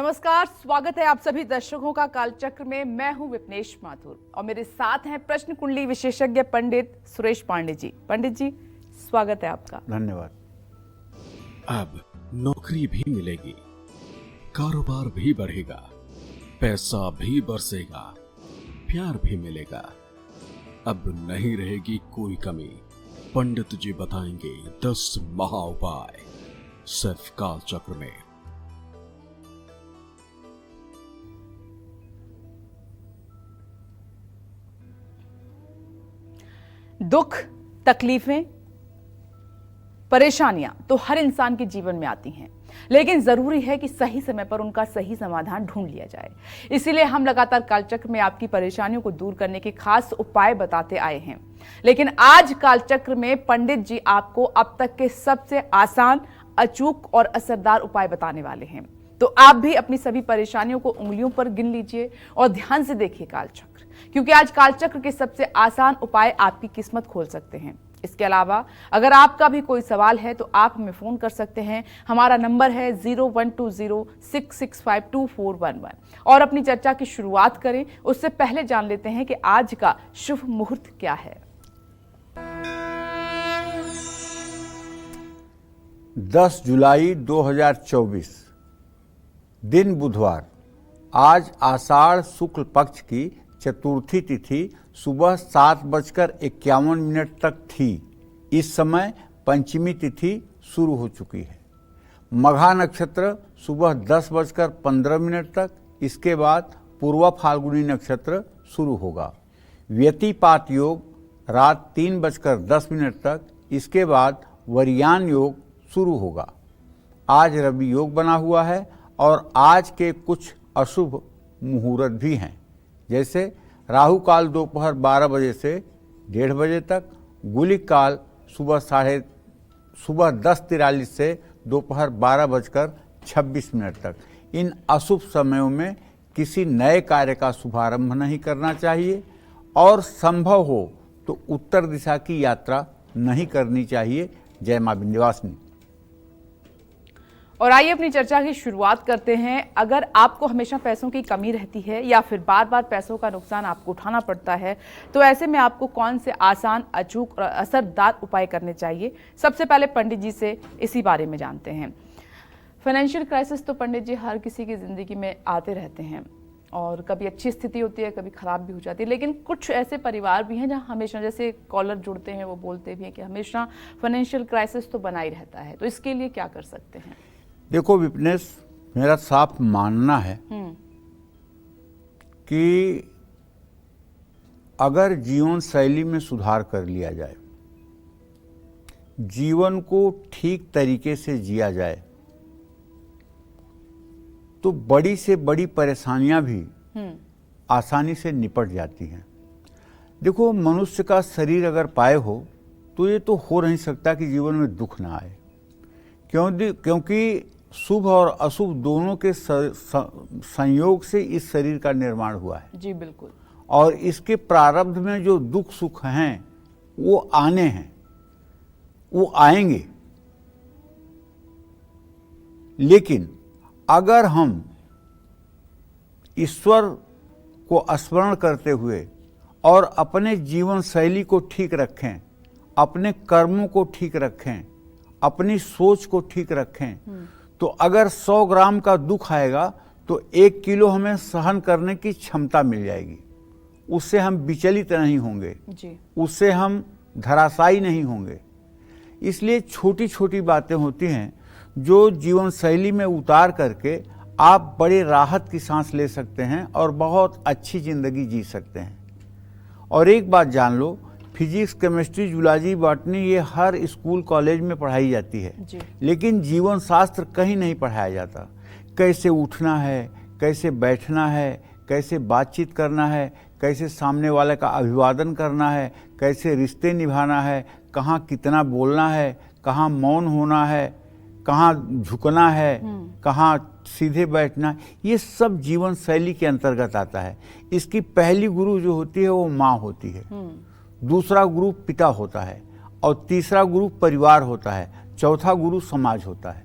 नमस्कार, स्वागत है आप सभी दर्शकों का कालचक्र में। मैं हूं विपनेश माथुर और मेरे साथ हैं प्रश्न कुंडली विशेषज्ञ पंडित सुरेश पांडे जी। पंडित जी, स्वागत है आपका। धन्यवाद। अब नौकरी भी मिलेगी, कारोबार भी बढ़ेगा, पैसा भी बरसेगा, प्यार भी मिलेगा। अब नहीं रहेगी कोई कमी। पंडित जी बताएंगे 10 महा उपाय सिर्फ कालचक्र में। दुख, तकलीफें, परेशानियां तो हर इंसान के जीवन में आती हैं, लेकिन जरूरी है कि सही समय पर उनका सही समाधान ढूंढ लिया जाए। इसीलिए हम लगातार कालचक्र में आपकी परेशानियों को दूर करने के खास उपाय बताते आए हैं। लेकिन आज कालचक्र में पंडित जी आपको अब तक के सबसे आसान, अचूक और असरदार उपाय बताने वाले हैं। तो आप भी अपनी सभी परेशानियों को उंगलियों पर गिन लीजिए और ध्यान से देखिए कालचक्र, क्योंकि आज कालचक्र के सबसे आसान उपाय आपकी किस्मत खोल सकते हैं। इसके अलावा अगर आपका भी कोई सवाल है तो आप हमें फोन कर सकते हैं। हमारा नंबर है 0120665241 और अपनी चर्चा की शुरुआत करें। उससे पहले जान लेते हैं कि आज का शुभ मुहूर्त क्या है। 10 जुलाई 2024 दिन बुधवार। आज आषाढ़ शुक्ल पक्ष की चतुर्थी तिथि सुबह 7:51 तक थी। इस समय पंचमी तिथि शुरू हो चुकी है। मघा नक्षत्र सुबह 10:15 तक, इसके बाद पूर्वा फाल्गुनी नक्षत्र शुरू होगा। व्यतिपात योग रात 3:10 तक, इसके बाद वरियान योग शुरू होगा। आज रवि योग बना हुआ है और आज के कुछ अशुभ मुहूर्त भी हैं, जैसे राहु काल दोपहर 12 बजे से 1:30 बजे तक, गुलिक काल सुबह 10:43 से दोपहर 12:26 तक। इन अशुभ समयों में किसी नए कार्य का शुभारंभ नहीं करना चाहिए और संभव हो तो उत्तर दिशा की यात्रा नहीं करनी चाहिए। जय मां विंध्यवासिनी। और आइए अपनी चर्चा की शुरुआत करते हैं। अगर आपको हमेशा पैसों की कमी रहती है या फिर बार बार पैसों का नुकसान आपको उठाना पड़ता है, तो ऐसे में आपको कौन से आसान, अचूक और असरदार उपाय करने चाहिए? सबसे पहले पंडित जी से इसी बारे में जानते हैं। फाइनेंशियल क्राइसिस तो पंडित जी हर किसी की जिंदगी में आते रहते हैं और कभी अच्छी स्थिति होती है, कभी खराब भी हो जाती है, लेकिन कुछ ऐसे परिवार भी हैं जहाँ हमेशा, जैसे कॉलर जुड़ते हैं वो बोलते भी हैं कि हमेशा फाइनेंशियल क्राइसिस तो बना ही रहता है, तो इसके लिए क्या कर सकते हैं? देखो विपनेश, मेरा साफ मानना है कि अगर जीवन शैली में सुधार कर लिया जाए, जीवन को ठीक तरीके से जिया जाए, तो बड़ी से बड़ी परेशानियां भी आसानी से निपट जाती हैं। देखो, मनुष्य का शरीर अगर पाए हो तो ये तो हो नहीं सकता कि जीवन में दुख ना आए, क्योंकि शुभ और अशुभ दोनों के संयोग से इस शरीर का निर्माण हुआ है। जी बिल्कुल। और इसके प्रारब्ध में जो दुख सुख हैं वो आने हैं, वो आएंगे। लेकिन अगर हम ईश्वर को स्मरण करते हुए और अपने जीवन शैली को ठीक रखें, अपने कर्मों को ठीक रखें, अपनी सोच को ठीक रखें, तो अगर 100 ग्राम का दुख आएगा तो 1 किलो हमें सहन करने की क्षमता मिल जाएगी। उससे हम विचलित नहीं होंगे जी। उससे हम धराशायी नहीं होंगे। इसलिए छोटी छोटी बातें होती हैं जो जीवन शैली में उतार करके आप बड़े राहत की सांस ले सकते हैं और बहुत अच्छी जिंदगी जी सकते हैं। और एक बात जान लो, फिजिक्स, केमिस्ट्री, जूलॉजी, बॉटनी ये हर स्कूल कॉलेज में पढ़ाई जाती है, लेकिन जीवन शास्त्र कहीं नहीं पढ़ाया जाता। कैसे उठना है, कैसे बैठना है, कैसे बातचीत करना है, कैसे सामने वाले का अभिवादन करना है, कैसे रिश्ते निभाना है, कहाँ कितना बोलना है, कहाँ मौन होना है, कहाँ झुकना है, कहाँ सीधे बैठना, ये सब जीवन शैली के अंतर्गत आता है। इसकी पहली गुरु जो होती है वो माँ होती है, दूसरा गुरु पिता होता है और तीसरा गुरु परिवार होता है, चौथा गुरु समाज होता है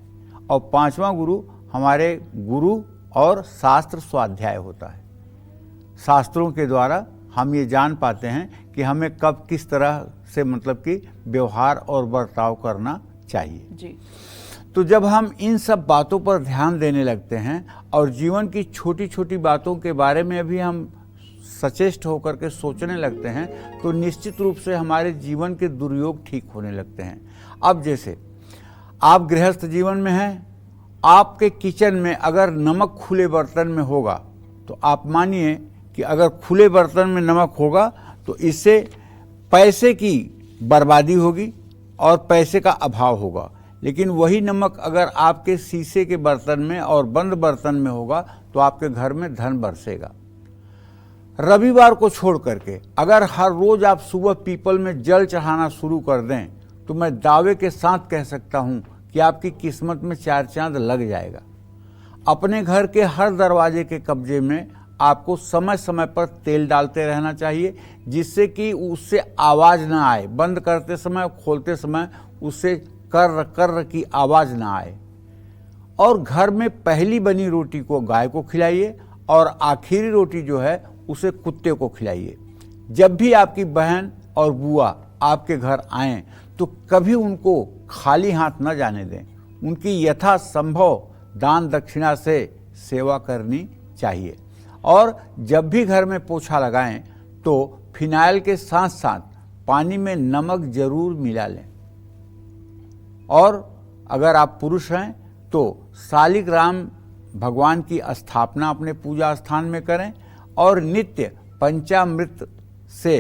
और पांचवा गुरु हमारे गुरु और शास्त्र स्वाध्याय होता है। शास्त्रों के द्वारा हम ये जान पाते हैं कि हमें कब किस तरह से मतलब कि व्यवहार और बर्ताव करना चाहिए जी। तो जब हम इन सब बातों पर ध्यान देने लगते हैं और जीवन की छोटी छोटी बातों के बारे में भी हम सचेष्ट होकर के सोचने लगते हैं तो निश्चित रूप से हमारे जीवन के दुर्योग ठीक होने लगते हैं। अब जैसे आप गृहस्थ जीवन में हैं, आपके किचन में अगर नमक खुले बर्तन में होगा तो आप मानिए कि अगर खुले बर्तन में नमक होगा तो इससे पैसे की बर्बादी होगी और पैसे का अभाव होगा। लेकिन वही नमक अगर आपके शीशे के बर्तन में और बंद बर्तन में होगा तो आपके घर में धन बरसेगा। रविवार को छोड़ करके अगर हर रोज आप सुबह पीपल में जल चढ़ाना शुरू कर दें तो मैं दावे के साथ कह सकता हूं कि आपकी किस्मत में 4 चांद लग जाएगा। अपने घर के हर दरवाजे के कब्जे में आपको समय समय पर तेल डालते रहना चाहिए जिससे कि उससे आवाज ना आए, बंद करते समय खोलते समय उससे कर्र कर्र की आवाज ना आए। और घर में पहली बनी रोटी को गाय को खिलाइए और आखिरी रोटी जो है उसे कुत्ते को खिलाइए। जब भी आपकी बहन और बुआ आपके घर आएं तो कभी उनको खाली हाथ न जाने दें। उनकी यथासंभव दान दक्षिणा से सेवा करनी चाहिए। और जब भी घर में पोछा लगाएं तो फिनाइल के साथ साथ पानी में नमक जरूर मिला लें। और अगर आप पुरुष हैं तो शालिग्राम भगवान की स्थापना अपने पूजा स्थान में करें और नित्य पंचामृत से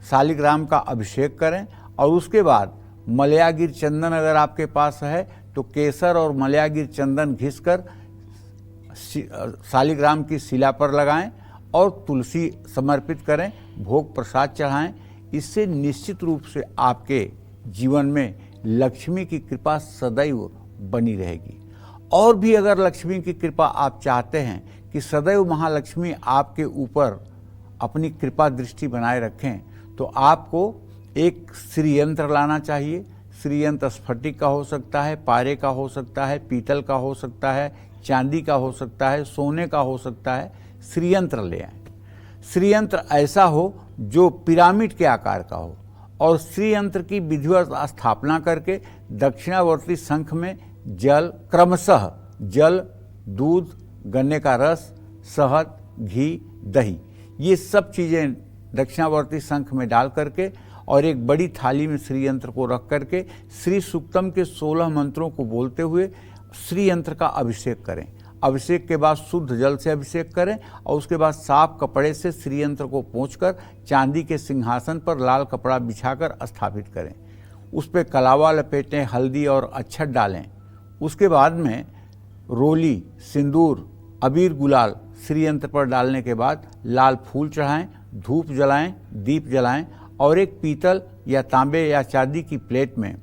शालिग्राम का अभिषेक करें। और उसके बाद मलयागिर चंदन अगर आपके पास है तो केसर और मलयागिर चंदन घिसकर शालिग्राम की शिला पर लगाएं और तुलसी समर्पित करें, भोग प्रसाद चढ़ाएं। इससे निश्चित रूप से आपके जीवन में लक्ष्मी की कृपा सदैव बनी रहेगी। और भी अगर लक्ष्मी की कृपा आप चाहते हैं कि सदैव महालक्ष्मी आपके ऊपर अपनी कृपा दृष्टि बनाए रखें तो आपको एक श्री यंत्र लाना चाहिए। श्री यंत्र स्फटिक का हो सकता है, पारे का हो सकता है, पीतल का हो सकता है, चांदी का हो सकता है, सोने का हो सकता है। श्री यंत्र ले आए। श्री यंत्र ऐसा हो जो पिरामिड के आकार का हो और श्री यंत्र की विधिवत स्थापना करके दक्षिणावर्ती शंख में जल क्रमशः जल, दूध, गन्ने का रस, शहद, घी, दही ये सब चीज़ें दक्षिणावर्ती शंख में डाल करके और एक बड़ी थाली में श्री यंत्र को रख करके श्री सूक्तम के 16 मंत्रों को बोलते हुए श्री यंत्र का अभिषेक करें। अभिषेक के बाद शुद्ध जल से अभिषेक करें और उसके बाद साफ कपड़े से श्री यंत्र को पोंछकर चांदी के सिंहासन पर लाल कपड़ा बिछाकर स्थापित करें। उस पर कलावा लपेटें, हल्दी और अक्षत डालें। उसके बाद में रोली, सिंदूर, अबीर, गुलाल श्री यंत्र पर डालने के बाद लाल फूल चढ़ाएं, धूप जलाएं, दीप जलाएं और एक पीतल या तांबे या चांदी की प्लेट में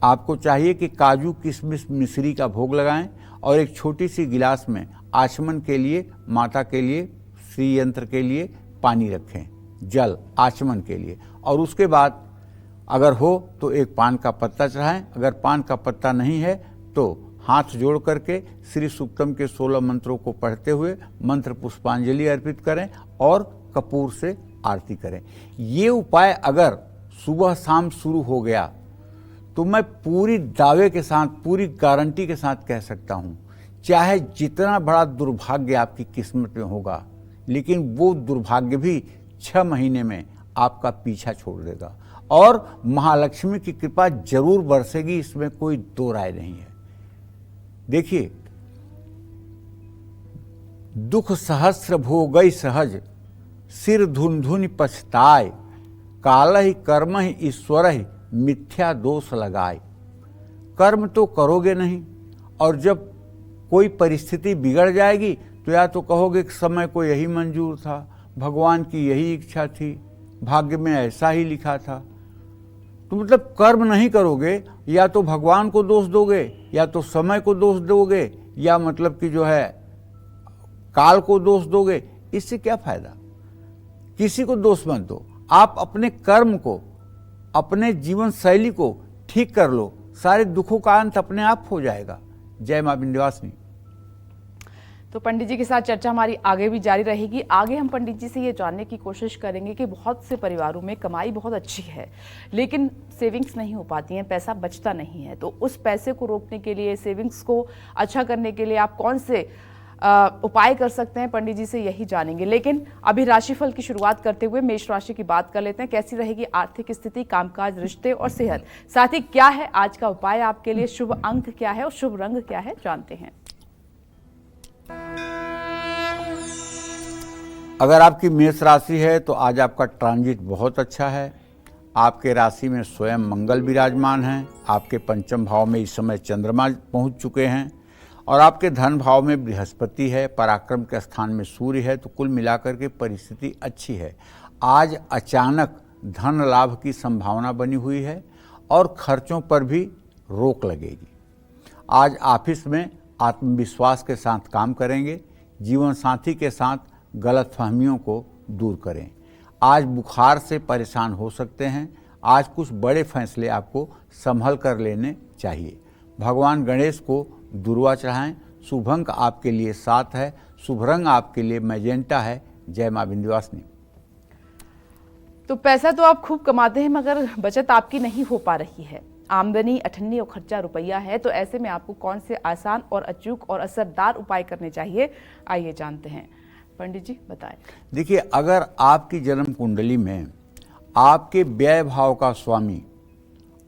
आपको चाहिए कि काजू, किशमिश, मिश्री का भोग लगाएं और एक छोटी सी गिलास में आचमन के लिए, माता के लिए, श्री यंत्र के लिए पानी रखें, जल आचमन के लिए। और उसके बाद अगर हो तो एक पान का पत्ता चढ़ाएं। अगर पान का पत्ता नहीं है तो हाथ जोड़ करके श्री सूक्तम के 16 मंत्रों को पढ़ते हुए मंत्र पुष्पांजलि अर्पित करें और कपूर से आरती करें। ये उपाय अगर सुबह शाम शुरू हो गया तो मैं पूरी दावे के साथ, पूरी गारंटी के साथ कह सकता हूं, चाहे जितना बड़ा दुर्भाग्य आपकी किस्मत में होगा लेकिन वो दुर्भाग्य भी 6 महीने में आपका पीछा छोड़ देगा और महालक्ष्मी की कृपा जरूर बरसेगी। इसमें कोई दो राय नहीं है। देखिए, दुख सहस्र भोगई सहज, सिर धुन धुन पछताए, काल ही कर्म ही ईश्वर ही मिथ्या दोष लगाए। कर्म तो करोगे नहीं और जब कोई परिस्थिति बिगड़ जाएगी तो या तो कहोगे कि समय को यही मंजूर था, भगवान की यही इच्छा थी, भाग्य में ऐसा ही लिखा था। तो मतलब कर्म नहीं करोगे, या तो भगवान को दोष दोगे, या तो समय को दोष दोगे, या मतलब कि जो है काल को दोष दोगे। इससे क्या फायदा? किसी को दोष मत दो। आप अपने कर्म को, अपने जीवन शैली को ठीक कर लो, सारे दुखों का अंत अपने आप हो जाएगा। जय मां विंध्यवासिनी। तो पंडित जी के साथ चर्चा हमारी आगे भी जारी रहेगी। आगे हम पंडित जी से ये जानने की कोशिश करेंगे कि बहुत से परिवारों में कमाई बहुत अच्छी है लेकिन सेविंग्स नहीं हो पाती हैं, पैसा बचता नहीं है, तो उस पैसे को रोकने के लिए, सेविंग्स को अच्छा करने के लिए आप कौन से उपाय कर सकते हैं, पंडित जी से यही जानेंगे। लेकिन अभी राशिफल की शुरुआत करते हुए मेष राशि की बात कर लेते हैं। कैसी रहेगी आर्थिक स्थिति, कामकाज, रिश्ते और सेहत, साथ ही क्या है आज का उपाय आपके लिए, शुभ अंक क्या है और शुभ रंग क्या है, जानते हैं। अगर आपकी मेष राशि है तो आज आपका ट्रांजिट बहुत अच्छा है। आपके राशि में स्वयं मंगल विराजमान हैं। आपके पंचम भाव में इस समय चंद्रमा पहुंच चुके हैं और आपके धन भाव में बृहस्पति है, पराक्रम के स्थान में सूर्य है। तो कुल मिलाकर के परिस्थिति अच्छी है। आज अचानक धन लाभ की संभावना बनी हुई है और खर्चों पर भी रोक लगेगी। आज ऑफिस में आत्मविश्वास के साथ काम करेंगे। जीवन साथी के साथ गलतफहमियों को दूर करें। आज बुखार से परेशान हो सकते हैं। आज कुछ बड़े फैसले आपको संभल कर लेने चाहिए। भगवान गणेश को दुर्वा चढ़ाएं। शुभ अंक आपके लिए 7 है। शुभ रंग आपके लिए मैजेंटा है। जय मां विंध्यवासिनी। तो पैसा तो आप खूब कमाते हैं मगर बचत आपकी नहीं हो पा रही है। आमदनी अठन्नी और खर्चा रुपया है। तो ऐसे में आपको कौन से आसान और अचूक और असरदार उपाय करने चाहिए, आइए जानते हैं। पंडित जी बताएं। देखिए, अगर आपकी जन्म कुंडली में आपके व्यय भाव का स्वामी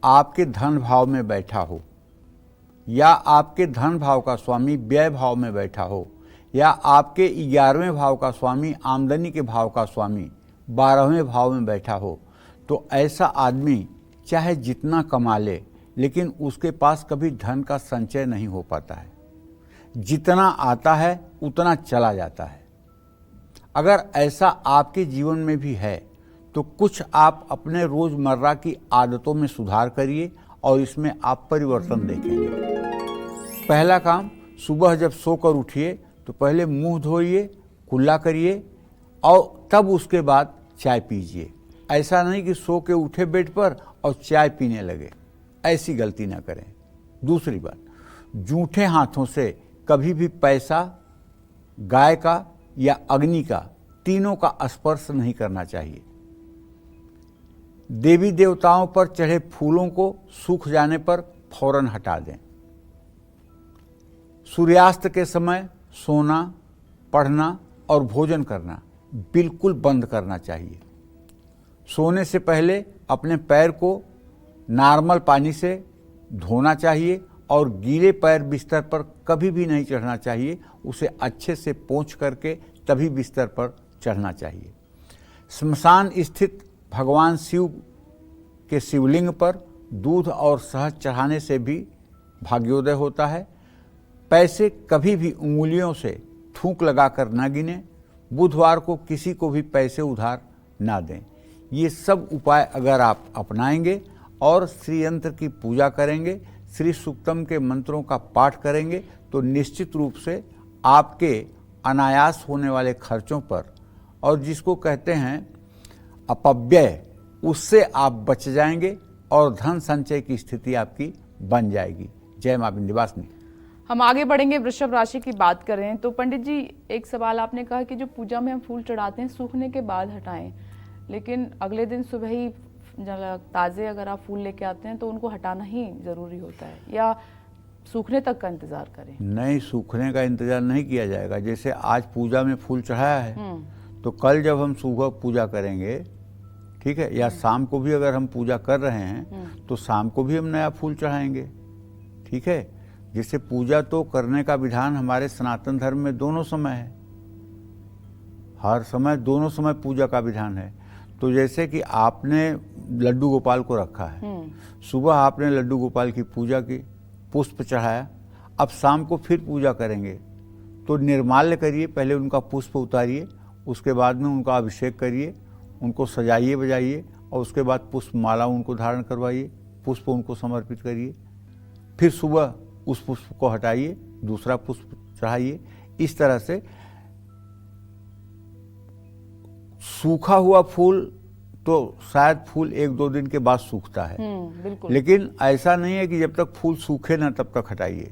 आपके धन भाव में बैठा हो या आपके धन भाव का स्वामी व्यय भाव में बैठा हो या आपके 11वें भाव का स्वामी आमदनी के भाव का स्वामी 12वें भाव में बैठा हो, तो ऐसा आदमी चाहे जितना कमा ले लेकिन उसके पास कभी धन का संचय नहीं हो पाता है। जितना आता है उतना चला जाता है। अगर ऐसा आपके जीवन में भी है तो कुछ आप अपने रोजमर्रा की आदतों में सुधार करिए और इसमें आप परिवर्तन देखेंगे। पहला काम, सुबह जब सोकर उठिए तो पहले मुंह धोइए, कुल्ला करिए और तब उसके बाद चाय पीजिए। ऐसा नहीं कि सो के उठे बेड पर और चाय पीने लगे, ऐसी गलती ना करें। दूसरी बात, जूठे हाथों से कभी भी पैसा, गाय का या अग्नि का, तीनों का स्पर्श नहीं करना चाहिए। देवी देवताओं पर चढ़े फूलों को सूख जाने पर फौरन हटा दें। सूर्यास्त के समय सोना, पढ़ना और भोजन करना बिल्कुल बंद करना चाहिए। सोने से पहले अपने पैर को नॉर्मल पानी से धोना चाहिए और गीले पैर बिस्तर पर कभी भी नहीं चढ़ना चाहिए। उसे अच्छे से पोंछ करके तभी बिस्तर पर चढ़ना चाहिए। श्मशान स्थित भगवान शिव के शिवलिंग पर दूध और शहद चढ़ाने से भी भाग्योदय होता है। पैसे कभी भी उंगलियों से थूक लगाकर न गिने। बुधवार को किसी को भी पैसे उधार ना दें। ये सब उपाय अगर आप अपनाएंगे और श्री यंत्र की पूजा करेंगे, श्री सूक्तम के मंत्रों का पाठ करेंगे तो निश्चित रूप से आपके अनायास होने वाले खर्चों पर और जिसको कहते हैं अपव्यय, उससे आप बच जाएंगे और धन संचय की स्थिति आपकी बन जाएगी। जय मां विंध्यवासिनी। हम आगे बढ़ेंगे, वृषभ राशि की बात करें तो पंडित जी एक सवाल आपने कहा कि जो पूजा में हम फूल चढ़ाते हैं सूखने के बाद हटाएं, लेकिन अगले दिन सुबह ही ताज़े अगर आप फूल लेके आते हैं तो उनको हटाना ही ज़रूरी होता है या सूखने तक का इंतज़ार करें? नहीं, सूखने का इंतज़ार नहीं किया जाएगा। जैसे आज पूजा में फूल चढ़ाया है तो कल जब हम सुबह पूजा करेंगे, ठीक है, या शाम को भी अगर हम पूजा कर रहे हैं तो शाम को भी हम नया फूल चढ़ाएंगे। ठीक है, जैसे पूजा तो करने का विधान हमारे सनातन धर्म में दोनों समय है, हर समय दोनों समय पूजा का विधान है। तो जैसे कि आपने लड्डू गोपाल को रखा है, सुबह आपने लड्डू गोपाल की पूजा की, पुष्प चढ़ाया, अब शाम को फिर पूजा करेंगे तो निर्माल्य करिए, पहले उनका पुष्प उतारिए, उसके बाद में उनका अभिषेक करिए, उनको सजाइए बजाइए और उसके बाद पुष्प माला उनको धारण करवाइए, पुष्प उनको समर्पित करिए। फिर सुबह उस पुष्प को हटाइए, दूसरा पुष्प चढ़ाइए। इस तरह से सूखा हुआ फूल तो शायद फूल 1-2 दिन के बाद सूखता है, बिल्कुल। लेकिन ऐसा नहीं है कि जब तक फूल सूखे ना तब तक हटाइए।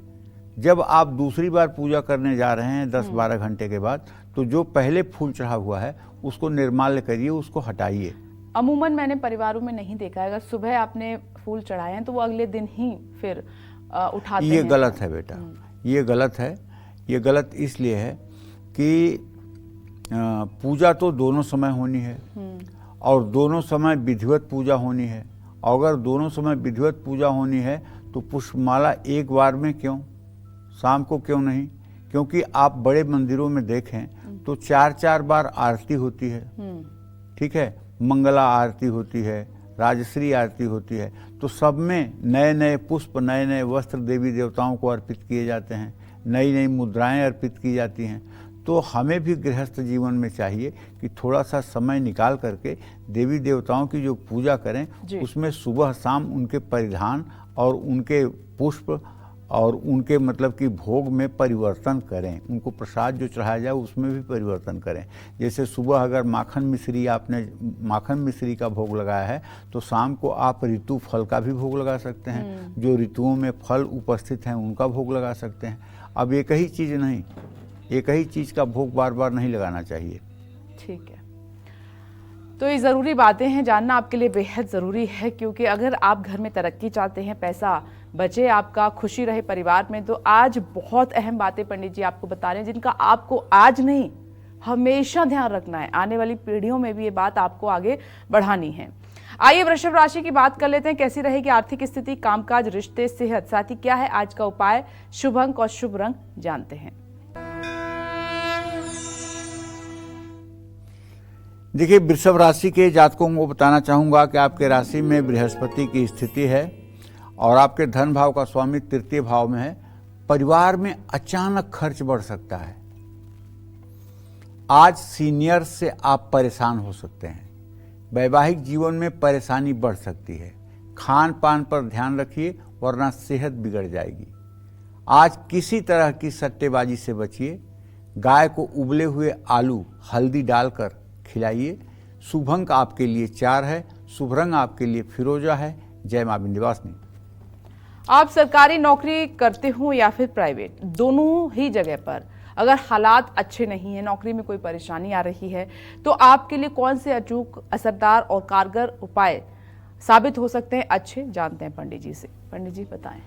जब आप दूसरी बार पूजा करने जा रहे हैं 10-12 घंटे के बाद, तो जो पहले फूल चढ़ा हुआ है उसको निर्माल्य करिए, उसको हटाइए। अमूमन मैंने परिवारों में नहीं देखा है, अगर सुबह आपने फूल चढ़ाए हैं तो वो अगले दिन ही फिर उठाते हैं। ये गलत है बेटा, ये गलत है। ये गलत इसलिए है कि पूजा तो दोनों समय होनी है और दोनों समय विधिवत पूजा होनी है। अगर दोनों समय विधिवत पूजा होनी है तो पुष्पमाला एक बार में क्यों, शाम को क्यों नहीं? क्योंकि आप बड़े मंदिरों में देखें तो 4-4 बार आरती होती है, ठीक है, मंगला आरती होती है, राजश्री आरती होती है। तो सब में नए नए पुष्प, नए नए वस्त्र देवी देवताओं को अर्पित किए जाते हैं, नई नई मुद्राएं अर्पित की जाती हैं। तो हमें भी गृहस्थ जीवन में चाहिए कि थोड़ा सा समय निकाल करके देवी देवताओं की जो पूजा करें, उसमें सुबह शाम उनके परिधान और उनके पुष्प और उनके मतलब कि भोग में परिवर्तन करें। उनको प्रसाद जो चढ़ाया जाए उसमें भी परिवर्तन करें। जैसे सुबह अगर माखन मिश्री, आपने माखन मिश्री का भोग लगाया है तो शाम को आप ऋतु फल का भी भोग लगा सकते हैं। जो ऋतुओं में फल उपस्थित हैं उनका भोग लगा सकते हैं। अब एक ही चीज़ नहीं, एक ही चीज़ का भोग बार बार नहीं लगाना चाहिए। ठीक है, तो ये ज़रूरी बातें हैं, जानना आपके लिए बेहद ज़रूरी है, क्योंकि अगर आप घर में तरक्की चाहते हैं, पैसा बचे, आपका खुशी रहे परिवार में, तो आज बहुत अहम बातें पंडित जी आपको बता रहे हैं, जिनका आपको आज नहीं हमेशा ध्यान रखना है। आने वाली पीढ़ियों में भी ये बात आपको आगे बढ़ानी है। आइए वृषभ राशि की बात कर लेते हैं। कैसी रहेगी आर्थिक स्थिति, कामकाज, रिश्ते, सेहत, साथ ही क्या है आज का उपाय, शुभ अंक और शुभ रंग जानते हैं। देखिए, वृषभ राशि के जातकों को बताना चाहूँगा कि आपके राशि में बृहस्पति की स्थिति है और आपके धन भाव का स्वामी तृतीय भाव में है। परिवार में अचानक खर्च बढ़ सकता है। आज सीनियर से आप परेशान हो सकते हैं। वैवाहिक जीवन में परेशानी बढ़ सकती है। खान पान पर ध्यान रखिए वरना सेहत बिगड़ जाएगी। आज किसी तरह की सट्टेबाजी से बचिए। गाय को उबले हुए आलू हल्दी डालकर खिलाइए। शुभ अंक आपके लिए 4 है, शुभ रंग आपके लिए फिरोजा है। जय मां विंध्यवासिनी। आप सरकारी नौकरी करते हो या फिर प्राइवेट, दोनों ही जगह पर अगर हालात अच्छे नहीं है, नौकरी में कोई परेशानी आ रही है, तो आपके लिए कौन से अचूक, असरदार और कारगर उपाय साबित हो सकते हैं, अच्छे जानते हैं पंडित जी से। पंडित जी बताएं।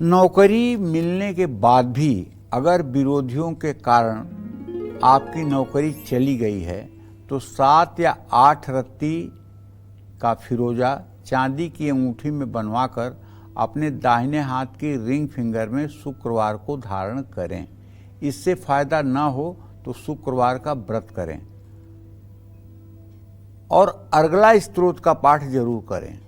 नौकरी मिलने के बाद भी अगर विरोधियों के कारण आपकी नौकरी चली गई है तो 7 या 8 रत्ती का फिरोजा चांदी की अंगूठी में बनवाकर अपने दाहिने हाथ की रिंग फिंगर में शुक्रवार को धारण करें। इससे फायदा ना हो तो शुक्रवार का व्रत करें और अर्गला स्तोत्र का पाठ जरूर करें।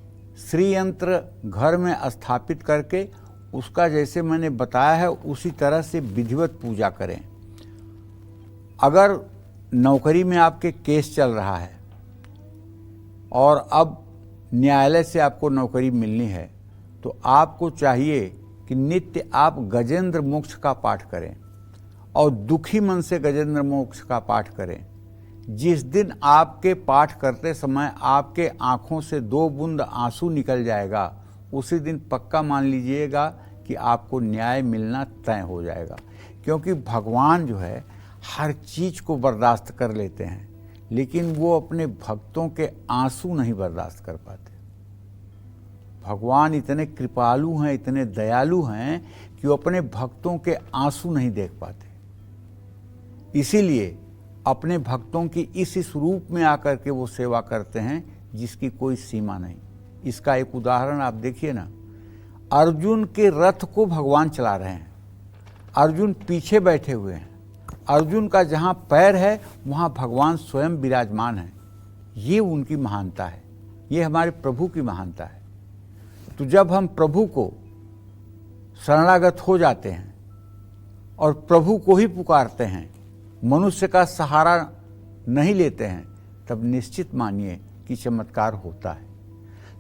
श्री यंत्र घर में स्थापित करके उसका जैसे मैंने बताया है उसी तरह से विधिवत पूजा करें। अगर नौकरी में आपके केस चल रहा है और अब न्यायालय से आपको नौकरी मिलनी है तो आपको चाहिए कि नित्य आप गजेंद्र मोक्ष का पाठ करें और दुखी मन से गजेंद्र मोक्ष का पाठ करें। जिस दिन आपके पाठ करते समय आपके आंखों से 2 बूंद आंसू निकल जाएगा, उसी दिन पक्का मान लीजिएगा कि आपको न्याय मिलना तय हो जाएगा। क्योंकि भगवान जो है हर चीज को बर्दाश्त कर लेते हैं, लेकिन वो अपने भक्तों के आंसू नहीं बर्दाश्त कर पाते। भगवान इतने कृपालु हैं, इतने दयालु हैं कि वो अपने भक्तों के आंसू नहीं देख पाते। इसीलिए अपने भक्तों की इस रूप में आकर के वो सेवा करते हैं जिसकी कोई सीमा नहीं। इसका एक उदाहरण आप देखिए ना, अर्जुन के रथ को भगवान चला रहे हैं, अर्जुन पीछे बैठे हुए हैं, अर्जुन का जहाँ पैर है वहाँ भगवान स्वयं विराजमान है। ये उनकी महानता है, ये हमारे प्रभु की महानता है। तो जब हम प्रभु को शरणागत हो जाते हैं और प्रभु को ही पुकारते हैं, मनुष्य का सहारा नहीं लेते हैं, तब निश्चित मानिए कि चमत्कार होता है।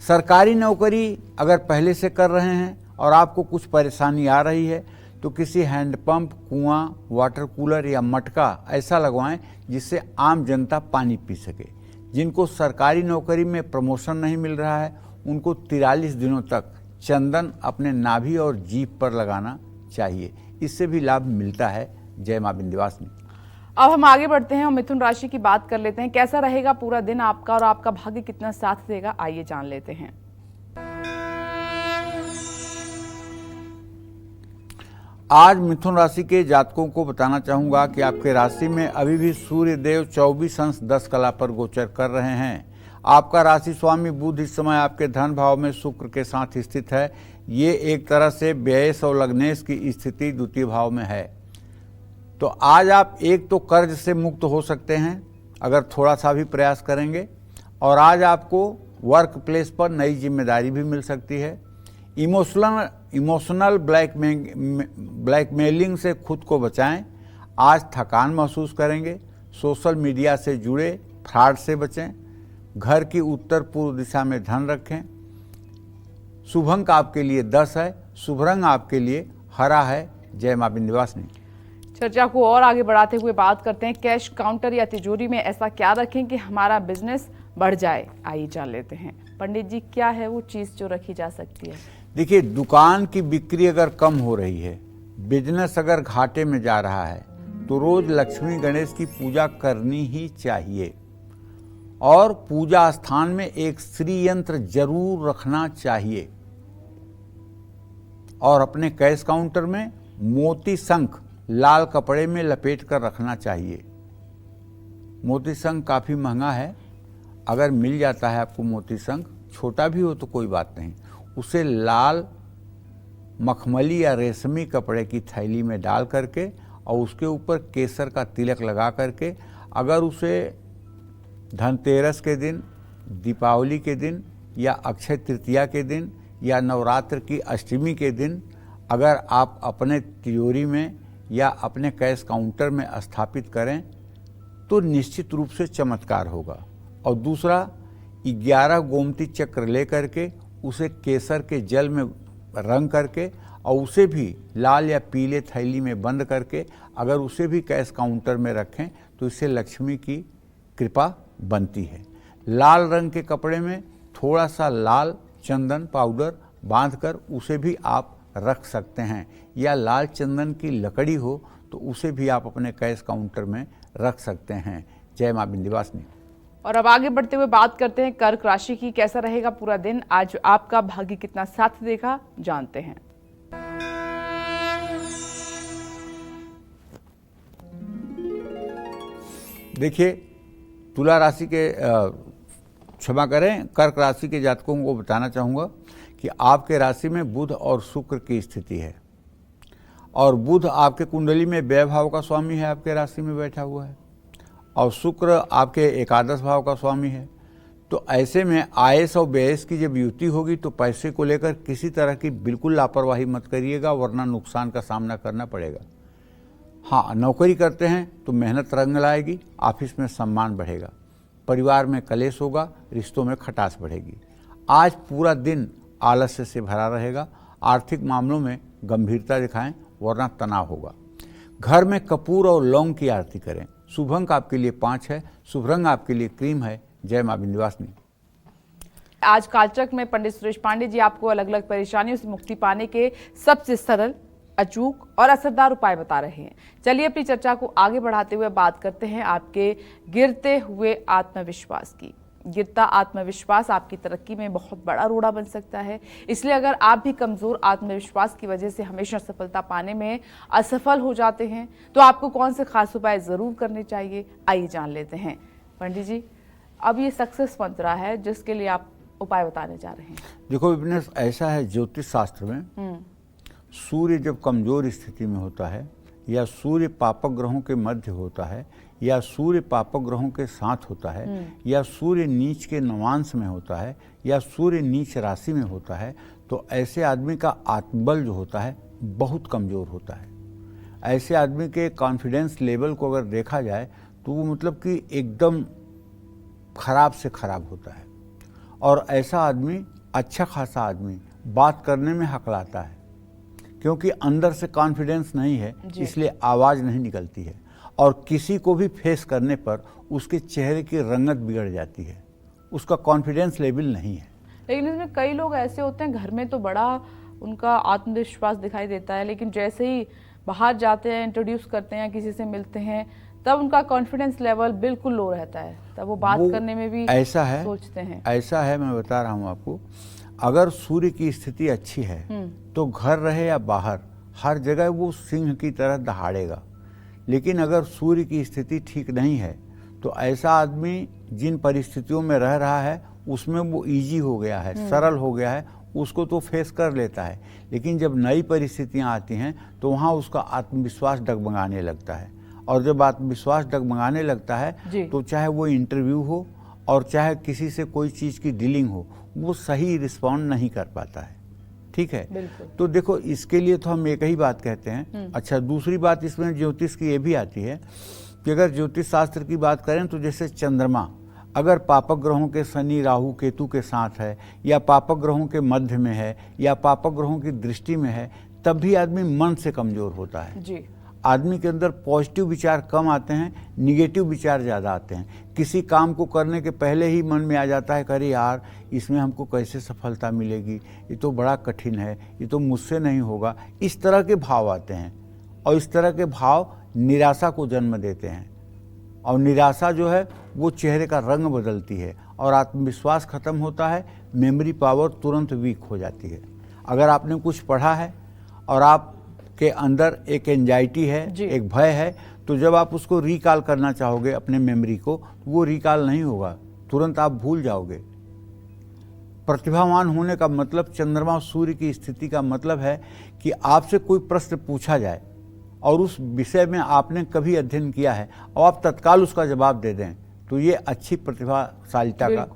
सरकारी नौकरी अगर पहले से कर रहे हैं और आपको कुछ परेशानी आ रही है तो किसी हैंडपंप, कुआं, वाटर कूलर या मटका ऐसा लगवाएं जिससे आम जनता पानी पी सके। जिनको सरकारी नौकरी में प्रमोशन नहीं मिल रहा है उनको 43 दिनों तक चंदन अपने नाभि और जीभ पर लगाना चाहिए, इससे भी लाभ मिलता है। जय मां विंध्यवासिनी। अब हम आगे बढ़ते हैं और मिथुन राशि की बात कर लेते हैं। कैसा रहेगा पूरा दिन आपका और आपका भाग्य कितना साथ देगा, आइए जान लेते हैं। आज मिथुन राशि के जातकों को बताना चाहूंगा कि आपके राशि में अभी भी सूर्य देव 24 अंश 10 कला पर गोचर कर रहे हैं। आपका राशि स्वामी बुध इस समय आपके धन भाव में शुक्र के साथ स्थित है। ये एक तरह से व्ययेश और लग्नेश की स्थिति द्वितीय भाव में है। तो आज आप एक तो कर्ज से मुक्त हो सकते हैं अगर थोड़ा सा भी प्रयास करेंगे, और आज आपको वर्क प्लेस पर नई जिम्मेदारी भी मिल सकती है। इमोशनल ब्लैकमेलिंग से खुद को बचाएं। आज थकान महसूस करेंगे। सोशल मीडिया से जुड़े फ्रॉड से बचें। घर की उत्तर पूर्व दिशा में धन रखें। शुभ अंक आपके लिए 10 है। शुभ रंग आपके लिए हरा है। जय मां विंध्यवासिनी। चर्चा को और आगे बढ़ाते हुए बात करते हैं, कैश काउंटर या तिजोरी में ऐसा क्या रखें कि हमारा बिजनेस बढ़ जाए, आइए जान लेते हैं। पंडित जी, क्या है वो चीज जो रखी जा सकती है? देखिए, दुकान की बिक्री अगर कम हो रही है, बिजनेस अगर घाटे में जा रहा है, तो रोज लक्ष्मी गणेश की पूजा करनी ही चाहिए। और पूजा स्थान में एक श्री यंत्र जरूर रखना चाहिए। और अपने कैश काउंटर में मोती शंख लाल कपड़े में लपेट कर रखना चाहिए। मोती शंख काफ़ी महंगा है। अगर मिल जाता है आपको मोती शंख, छोटा भी हो तो कोई बात नहीं, उसे लाल मखमली या रेशमी कपड़े की थैली में डाल करके और उसके ऊपर केसर का तिलक लगा करके, अगर उसे धनतेरस के दिन, दीपावली के दिन या अक्षय तृतीया के दिन या नवरात्र की अष्टमी के दिन अगर आप अपने तिजोरी में या अपने कैश काउंटर में स्थापित करें तो निश्चित रूप से चमत्कार होगा। और दूसरा, 11 गोमती चक्र ले करके उसे केसर के जल में रंग करके और उसे भी लाल या पीले थैली में बंद करके अगर उसे भी कैश काउंटर में रखें तो इससे लक्ष्मी की कृपा बनती है। लाल रंग के कपड़े में थोड़ा सा लाल चंदन पाउडर बांधकर उसे भी आप रख सकते हैं, या लाल चंदन की लकड़ी हो तो उसे भी आप अपने कैश काउंटर में रख सकते हैं। जय मां विंध्यवासिनी। और अब आगे बढ़ते हुए बात करते हैं कर्क राशि की। कैसा रहेगा पूरा दिन, आज आपका भाग्य कितना साथ देगा, जानते हैं। देखिए, तुला राशि के क्षमा करें, कर्क राशि के जातकों को बताना चाहूँगा कि आपके राशि में बुध और शुक्र की स्थिति है। और बुध आपके कुंडली में व्यय भाव का स्वामी है, आपके राशि में बैठा हुआ है, और शुक्र आपके एकादश भाव का स्वामी है। तो ऐसे में आयस और व्ययस की जब युति होगी तो पैसे को लेकर किसी तरह की बिल्कुल लापरवाही मत करिएगा, वरना नुकसान का सामना करना पड़ेगा। हाँ, नौकरी करते हैं तो मेहनत रंग लाएगी, ऑफिस में सम्मान बढ़ेगा, परिवार में कलेश होगा, रिश्तों में खटास बढ़ेगी। आज पूरा दिन आलस्य से भरा रहेगा। आर्थिक मामलों में गंभीरता दिखाएं, वरना तनाव होगा। घर में कपूर और लौंग की आरती करें। शुभ अंक आपके लिए 5 है। शुभ रंग आपके लिए क्रीम है। जय मां विंध्यवासिनी। आज कालचक्र में पंडित सुरेश पांडे जी आपको अलग अलग परेशानियों से मुक्ति पाने के सबसे सरल, अचूक और असरदार उपाय बता रहे हैं। चलिए अपनी चर्चा को आगे बढ़ाते हुए बात करते हैं आपके गिरते हुए आत्मविश्वास की। गिरता आत्मविश्वास आपकी तरक्की में बहुत बड़ा रोड़ा बन सकता है। इसलिए अगर आप भी कमजोर आत्मविश्वास की वजह से हमेशा सफलता पाने में असफल हो जाते हैं तो आपको कौन से खास उपाय जरूर करने चाहिए, आइए जान लेते हैं। पंडित जी, अब ये सक्सेस मंत्र है जिसके लिए आप उपाय बताने जा रहे हैं। देखो विपनेश, ऐसा है ज्योतिष शास्त्र में, सूर्य जब कमजोर स्थिति में होता है या सूर्य पापक ग्रहों के मध्य होता है या सूर्य पापक ग्रहों के साथ होता है या सूर्य नीच के नवांश में होता है या सूर्य नीच राशि में होता है, तो ऐसे आदमी का आत्मबल जो होता है बहुत कमज़ोर होता है। ऐसे आदमी के कॉन्फिडेंस लेवल को अगर देखा जाए तो वो मतलब कि एकदम खराब से खराब होता है। और ऐसा आदमी, अच्छा खासा आदमी, बात करने में हकलाता है, क्योंकि अंदर से कॉन्फिडेंस नहीं है, इसलिए आवाज़ नहीं निकलती है। और किसी को भी फेस करने पर उसके चेहरे की रंगत बिगड़ जाती है, उसका कॉन्फिडेंस लेवल नहीं है। लेकिन इसमें कई लोग ऐसे होते हैं, घर में तो बड़ा उनका आत्मविश्वास दिखाई देता है, लेकिन जैसे ही बाहर जाते हैं, इंट्रोड्यूस करते हैं, किसी से मिलते हैं, तब उनका कॉन्फिडेंस लेवल बिल्कुल लो रहता है। तब वो बात करने में भी ऐसा है, सोचते हैं। ऐसा है, मैं बता रहा हूँ आपको, अगर सूर्य की स्थिति अच्छी है तो घर रहे या बाहर हर जगह वो सिंह की तरह दहाड़ेगा। लेकिन अगर सूर्य की स्थिति ठीक नहीं है तो ऐसा आदमी जिन परिस्थितियों में रह रहा है उसमें वो इजी हो गया है, सरल हो गया है, उसको तो फेस कर लेता है। लेकिन जब नई परिस्थितियां आती हैं तो वहाँ उसका आत्मविश्वास डगमगाने लगता है, और जब आत्मविश्वास डगमगाने लगता है तो चाहे वो इंटरव्यू हो और चाहे किसी से कोई चीज़ की डीलिंग हो, वो सही रिस्पॉन्ड नहीं कर पाता है। ठीक है, तो देखो इसके लिए तो हम एक ही बात कहते हैं। अच्छा, दूसरी बात इसमें ज्योतिष की ये भी आती है कि अगर ज्योतिष शास्त्र की बात करें तो जैसे चंद्रमा अगर पापक ग्रहों के शनि राहु केतु के साथ है, या पापक ग्रहों के मध्य में है, या पापक ग्रहों की दृष्टि में है, तब भी आदमी मन से कमजोर होता है जी। आदमी के अंदर पॉजिटिव विचार कम आते हैं, निगेटिव विचार ज़्यादा आते हैं। किसी काम को करने के पहले ही मन में आ जाता है कि अरे यार इसमें हमको कैसे सफलता मिलेगी, ये तो बड़ा कठिन है, ये तो मुझसे नहीं होगा, इस तरह के भाव आते हैं। और इस तरह के भाव निराशा को जन्म देते हैं, और निराशा जो है वो चेहरे का रंग बदलती है और आत्मविश्वास खत्म होता है, मेमोरी पावर तुरंत वीक हो जाती है। अगर आपने कुछ पढ़ा है और आपके अंदर एक एंजाइटी है, एक भय है, तो जब आप उसको रिकॉल करना चाहोगे अपने मेमोरी को, वो रिकॉल नहीं होगा, तुरंत आप भूल जाओगे। प्रतिभावान होने का मतलब, चंद्रमा सूर्य की स्थिति का मतलब है कि आपसे कोई प्रश्न पूछा जाए और उस विषय में आपने कभी अध्ययन किया है और आप तत्काल उसका जवाब दे दें, तो ये अच्छी प्रतिभाशालिता का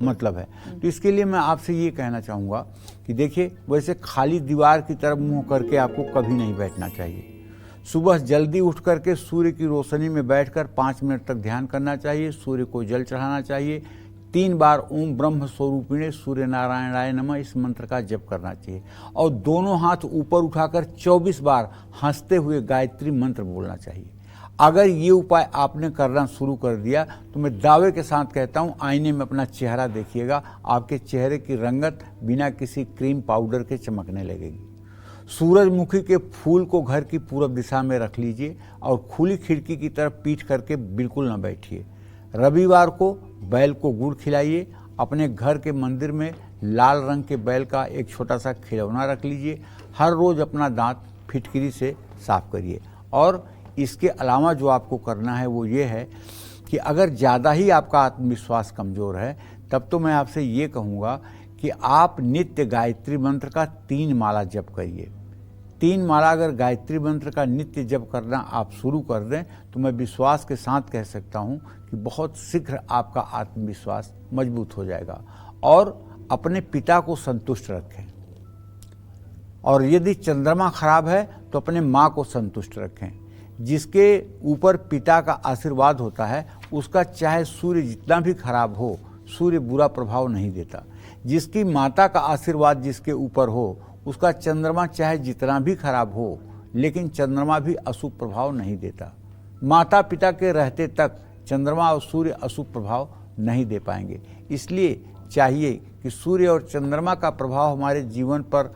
मतलब है। तो इसके लिए मैं आपसे ये कहना चाहूँगा कि देखिए, वैसे खाली दीवार की तरफ मुंह करके आपको कभी नहीं बैठना चाहिए। सुबह जल्दी उठ करके सूर्य की रोशनी में बैठकर 5 मिनट तक ध्यान करना चाहिए, सूर्य को जल चढ़ाना चाहिए, 3 बार ओम ब्रह्म स्वरूपिणे सूर्य नारायणाय नमः इस मंत्र का जप करना चाहिए, और दोनों हाथ ऊपर उठाकर 24 बार हंसते हुए गायत्री मंत्र बोलना चाहिए। अगर ये उपाय आपने करना शुरू कर दिया तो मैं दावे के साथ कहता हूँ, आईने में अपना चेहरा देखिएगा, आपके चेहरे की रंगत बिना किसी क्रीम पाउडर के चमकने लगेगी। सूरजमुखी के फूल को घर की पूरब दिशा में रख लीजिए और खुली खिड़की की तरफ पीठ करके बिल्कुल न बैठिए। रविवार को बैल को गुड़ खिलाइए। अपने घर के मंदिर में लाल रंग के बैल का एक छोटा सा खिलौना रख लीजिए। हर रोज अपना दांत फिटकिरी से साफ करिए। और इसके अलावा जो आपको करना है वो ये है कि अगर ज़्यादा ही आपका आत्मविश्वास कमज़ोर है, तब तो मैं आपसे ये कहूँगा कि आप नित्य गायत्री मंत्र का 3 माला जप करिए। 3 माला अगर गायत्री मंत्र का नित्य जप करना आप शुरू कर दें तो मैं विश्वास के साथ कह सकता हूँ कि बहुत शीघ्र आपका आत्मविश्वास मजबूत हो जाएगा। और अपने पिता को संतुष्ट रखें, और यदि चंद्रमा खराब है तो अपने माँ को संतुष्ट रखें। जिसके ऊपर पिता का आशीर्वाद होता है उसका चाहे सूर्य जितना भी खराब हो, सूर्य बुरा प्रभाव नहीं देता। जिसकी माता का आशीर्वाद जिसके ऊपर हो, उसका चंद्रमा चाहे जितना भी खराब हो, लेकिन चंद्रमा भी अशुभ प्रभाव नहीं देता। माता पिता के रहते तक चंद्रमा और सूर्य अशुभ प्रभाव नहीं दे पाएंगे। इसलिए चाहिए कि सूर्य और चंद्रमा का प्रभाव हमारे जीवन पर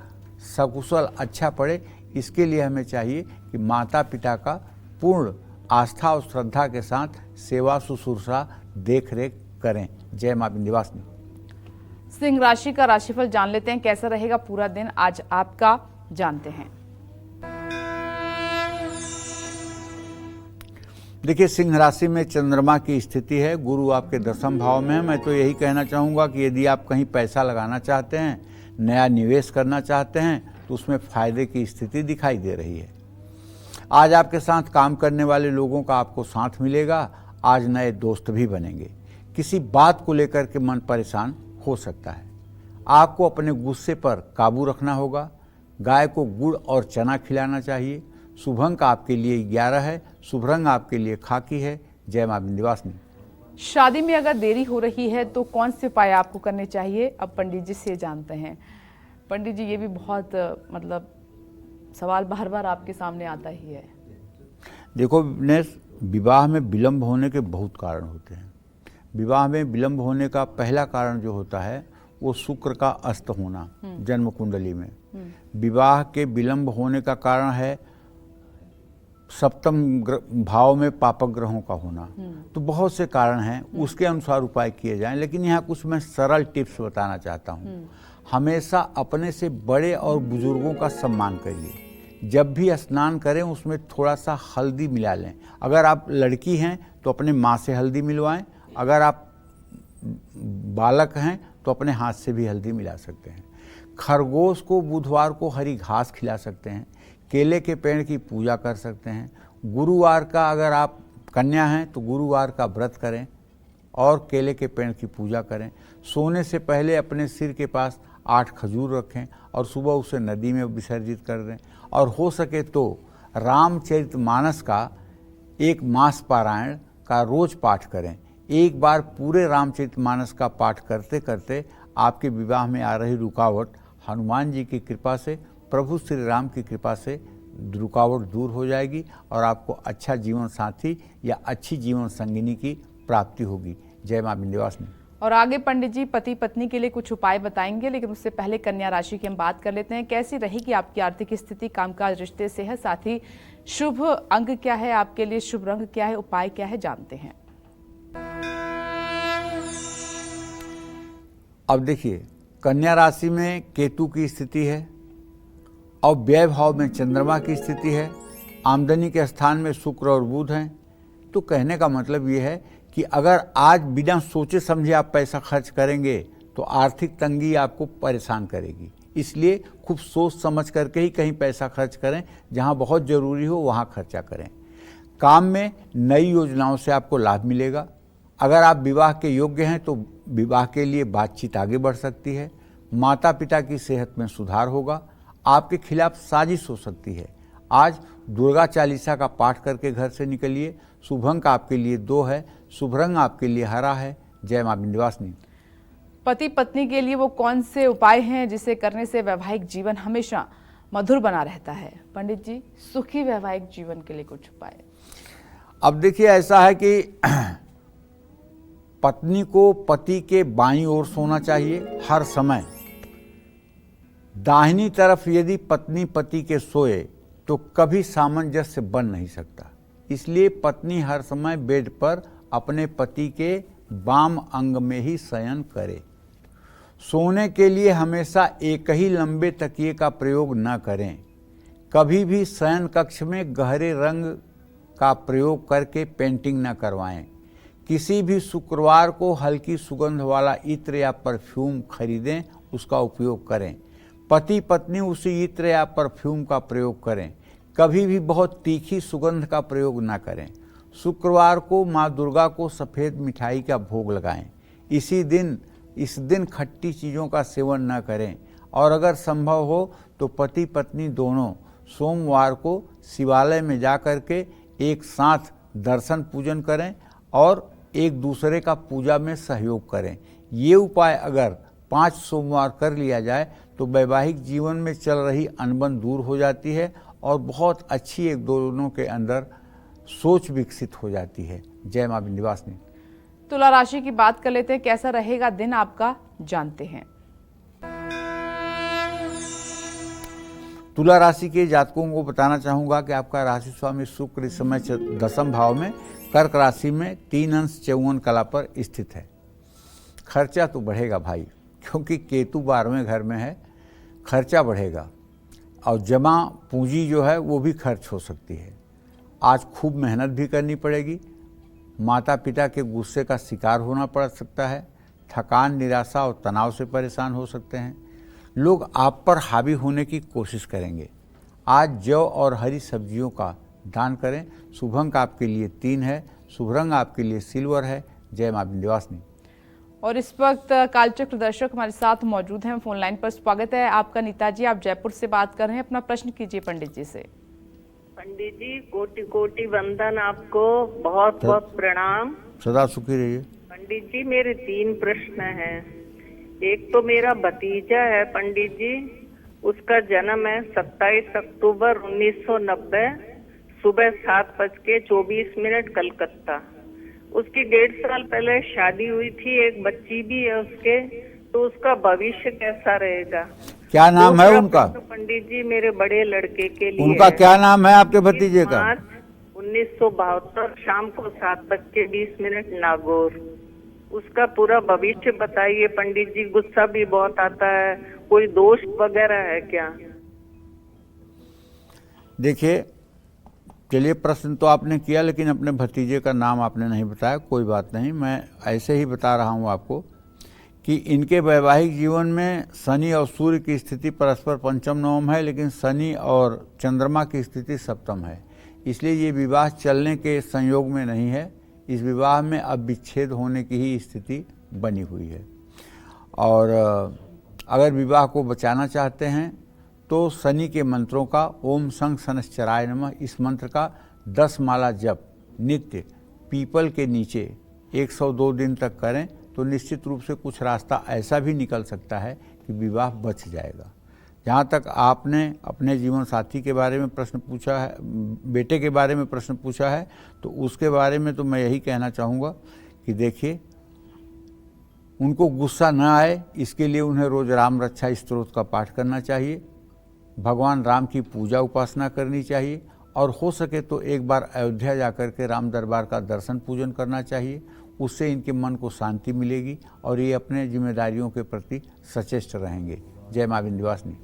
सकुशल अच्छा पड़े। इसके लिए हमें चाहिए कि माता पिता का पूर्ण आस्था और श्रद्धा के साथ सेवा शुश्रूषा देख रेख करें। जय मां विंध्यवासिनी। सिंह राशि का राशिफल जान लेते हैं, कैसा रहेगा पूरा दिन आज आपका, जानते हैं। देखिए, सिंह राशि में चंद्रमा की स्थिति है, गुरु आपके 10वें भाव में है। मैं तो यही कहना चाहूँगा कि यदि आप कहीं पैसा लगाना चाहते हैं, नया निवेश करना चाहते हैं, तो उसमें फायदे की स्थिति दिखाई दे रही है। आज आपके साथ काम करने वाले लोगों का आपको साथ मिलेगा। आज नए दोस्त भी बनेंगे। किसी बात को लेकर के मन परेशान हो सकता है। आपको अपने गुस्से पर काबू रखना होगा। गाय को गुड़ और चना खिलाना चाहिए। शुभ अंक आपके लिए 11 है। शुभ रंग आपके लिए खाकी है। जय मां विंध्यवासिनी। शादी में अगर देरी हो रही है तो कौन से उपाय आपको करने चाहिए, अब पंडित जी से जानते हैं। पंडित जी, ये भी बहुत मतलब सवाल बार बार आपके सामने आता ही है। देखो विनेश, विवाह में विलंब होने के बहुत कारण होते हैं। विवाह में विलंब होने का पहला कारण जो होता है वो शुक्र का अस्त होना जन्म कुंडली में। विवाह के विलंब होने का कारण है सप्तम भाव में पापक ग्रहों का होना। तो बहुत से कारण हैं, उसके अनुसार उपाय किए जाएं। लेकिन यहाँ कुछ मैं सरल टिप्स बताना चाहता हूँ। हमेशा अपने से बड़े और बुजुर्गों का सम्मान करिए। जब भी स्नान करें उसमें थोड़ा सा हल्दी मिला लें। अगर आप लड़की हैं तो अपने माँ से हल्दी मिलवाएं, अगर आप बालक हैं तो अपने हाथ से भी हल्दी मिला सकते हैं। खरगोश को बुधवार को हरी घास खिला सकते हैं। केले के पेड़ की पूजा कर सकते हैं। गुरुवार का, अगर आप कन्या हैं तो गुरुवार का व्रत करें और केले के पेड़ की पूजा करें। सोने से पहले अपने सिर के पास 8 खजूर रखें और सुबह उसे नदी में विसर्जित कर दें। और हो सके तो रामचरितमानस का एक मास पारायण का रोज पाठ करें। एक बार पूरे रामचरितमानस का पाठ करते करते आपके विवाह में आ रही रुकावट हनुमान जी की कृपा से, प्रभु श्री राम की कृपा से रुकावट दूर हो जाएगी और आपको अच्छा जीवन साथी या अच्छी जीवन संगिनी की प्राप्ति होगी। जय मां विंध्यवासिनी। और आगे पंडित जी पति पत्नी के लिए कुछ उपाय बताएंगे, लेकिन उससे पहले कन्या राशि की हम बात कर लेते हैं। कैसी रहेगी आपकी आर्थिक स्थिति, कामकाज, रिश्ते से है, साथ ही शुभ अंक क्या है आपके लिए, शुभ रंग क्या है, उपाय क्या है, जानते हैं। अब देखिए, कन्या राशि में केतु की स्थिति है और व्यय भाव में चंद्रमा की स्थिति है। आमदनी के स्थान में शुक्र और बुध हैं। तो कहने का मतलब ये है कि अगर आज बिना सोचे समझे आप पैसा खर्च करेंगे तो आर्थिक तंगी आपको परेशान करेगी। इसलिए खूब सोच समझ करके ही कहीं पैसा खर्च करें। जहां बहुत ज़रूरी हो वहां खर्चा करें। काम में नई योजनाओं से आपको लाभ मिलेगा। अगर आप विवाह के योग्य हैं तो विवाह के लिए बातचीत आगे बढ़ सकती है। माता पिता की सेहत में सुधार होगा। आपके खिलाफ साजिश हो सकती है। आज दुर्गा चालीसा का पाठ करके घर से निकलिए। शुभ अंक आपके लिए 2 है। शुभ रंग आपके लिए हरा है। जय मां विंध्यवासिनी। पति पत्नी के लिए वो कौन से उपाय हैं जिसे करने से वैवाहिक जीवन हमेशा मधुर बना रहता है? पंडित जी, सुखी वैवाहिक जीवन के लिए कुछ उपाय। अब देखिए, ऐसा है कि पत्नी को पति के बाईं ओर सोना चाहिए हर समय। दाहिनी तरफ यदि पत्नी पति के सोए तो कभी सामंजस्य बन नहीं सकता। इसलिए पत्नी हर समय बेड पर अपने पति के वाम अंग में ही शयन करे। सोने के लिए हमेशा एक ही लंबे तकिए का प्रयोग न करें। कभी भी शयन कक्ष में गहरे रंग का प्रयोग करके पेंटिंग न करवाएं। किसी भी शुक्रवार को हल्की सुगंध वाला इत्र या परफ्यूम खरीदें, उसका उपयोग करें। पति पत्नी उसी इत्र या परफ्यूम का प्रयोग करें। कभी भी बहुत तीखी सुगंध का प्रयोग न करें। शुक्रवार को माँ दुर्गा को सफ़ेद मिठाई का भोग लगाएं। इस दिन खट्टी चीज़ों का सेवन न करें। और अगर संभव हो तो पति पत्नी दोनों सोमवार को शिवालय में जा कर के एक साथ दर्शन पूजन करें और एक दूसरे का पूजा में सहयोग करें। ये उपाय अगर 5 सोमवार कर लिया जाए तो वैवाहिक जीवन में चल रही अनबन दूर हो जाती है और बहुत अच्छी एक दोनों के अंदर सोच विकसित हो जाती है। जय मां विंध्यवासिनी। तुला राशि की बात कर लेते हैं। कैसा रहेगा दिन आपका, जानते हैं। तुला राशि के जातकों को बताना चाहूंगा कि आपका राशि स्वामी शुक्र इस समय 10वें भाव में कर्क राशि में 3 अंश 54 कला पर स्थित है। खर्चा तो बढ़ेगा भाई, क्योंकि केतु 12वें घर में है। खर्चा बढ़ेगा और जमा पूंजी जो है वो भी खर्च हो सकती है। आज खूब मेहनत भी करनी पड़ेगी। माता पिता के गुस्से का शिकार होना पड़ सकता है। थकान, निराशा और तनाव से परेशान हो सकते हैं। लोग आप पर हावी होने की कोशिश करेंगे। आज जौ और हरी सब्जियों का दान करें। शुभ अंक आपके लिए 3 है। शुभ रंग आपके लिए सिल्वर है। जय मां विंध्यवासिनी। और इस वक्त कालचक्र दर्शक हमारे साथ मौजूद हैं फोन लाइन पर। स्वागत है आपका नीता जी, आप जयपुर से बात कर रहे हैं। अपना प्रश्न कीजिए पंडित जी से। पंडित जी, कोटि कोटि वंदन आपको, बहुत बहुत प्रणाम। सदा सुखी रहिए। पंडित जी, मेरे 3 प्रश्न हैं। एक तो मेरा भतीजा है पंडित जी, उसका जन्म है 27 अक्टूबर 1990, सुबह 7:24 कलकत्ता। उसकी 1.5 साल पहले शादी हुई थी, एक बच्ची भी है उसके। तो उसका भविष्य कैसा रहेगा? क्या नाम है दूसरा उनका? प्रश्न पंडित जी मेरे बड़े लड़के के लिए उनका है। क्या नाम है आपके भतीजे का? मार्च 1972 शाम को 7:20 नागौर। उसका पूरा भविष्य बताइए पंडित जी। गुस्सा भी बहुत आता है, कोई दोष वगैरह है क्या? देखिए, चलिए, प्रश्न तो आपने किया लेकिन अपने भतीजे का नाम आपने नहीं बताया। कोई बात नहीं, मैं ऐसे ही बता रहा हूँ आपको कि इनके वैवाहिक जीवन में शनि और सूर्य की स्थिति परस्पर पंचम नवम है, लेकिन शनि और चंद्रमा की स्थिति सप्तम है। इसलिए ये विवाह चलने के संयोग में नहीं है। इस विवाह में अब विच्छेद होने की ही स्थिति बनी हुई है। और अगर विवाह को बचाना चाहते हैं तो शनि के मंत्रों का ओम संग शनश्चराय नमः, इस मंत्र का 10 माला जप नित्य पीपल के नीचे 102 दिन तक करें तो निश्चित रूप से कुछ रास्ता ऐसा भी निकल सकता है कि विवाह बच जाएगा। जहाँ तक आपने अपने जीवन साथी के बारे में प्रश्न पूछा है, बेटे के बारे में प्रश्न पूछा है, तो उसके बारे में तो मैं यही कहना चाहूँगा कि देखिए, उनको गुस्सा न आए इसके लिए उन्हें रोज राम रक्षा स्तोत्र का पाठ करना चाहिए, भगवान राम की पूजा उपासना करनी चाहिए, और हो सके तो एक बार अयोध्या जाकर के राम दरबार का दर्शन पूजन करना चाहिए। उससे इनके मन को शांति मिलेगी और ये अपने जिम्मेदारियों के प्रति सचेष्ट रहेंगे। जय मां विंध्यवासिनी।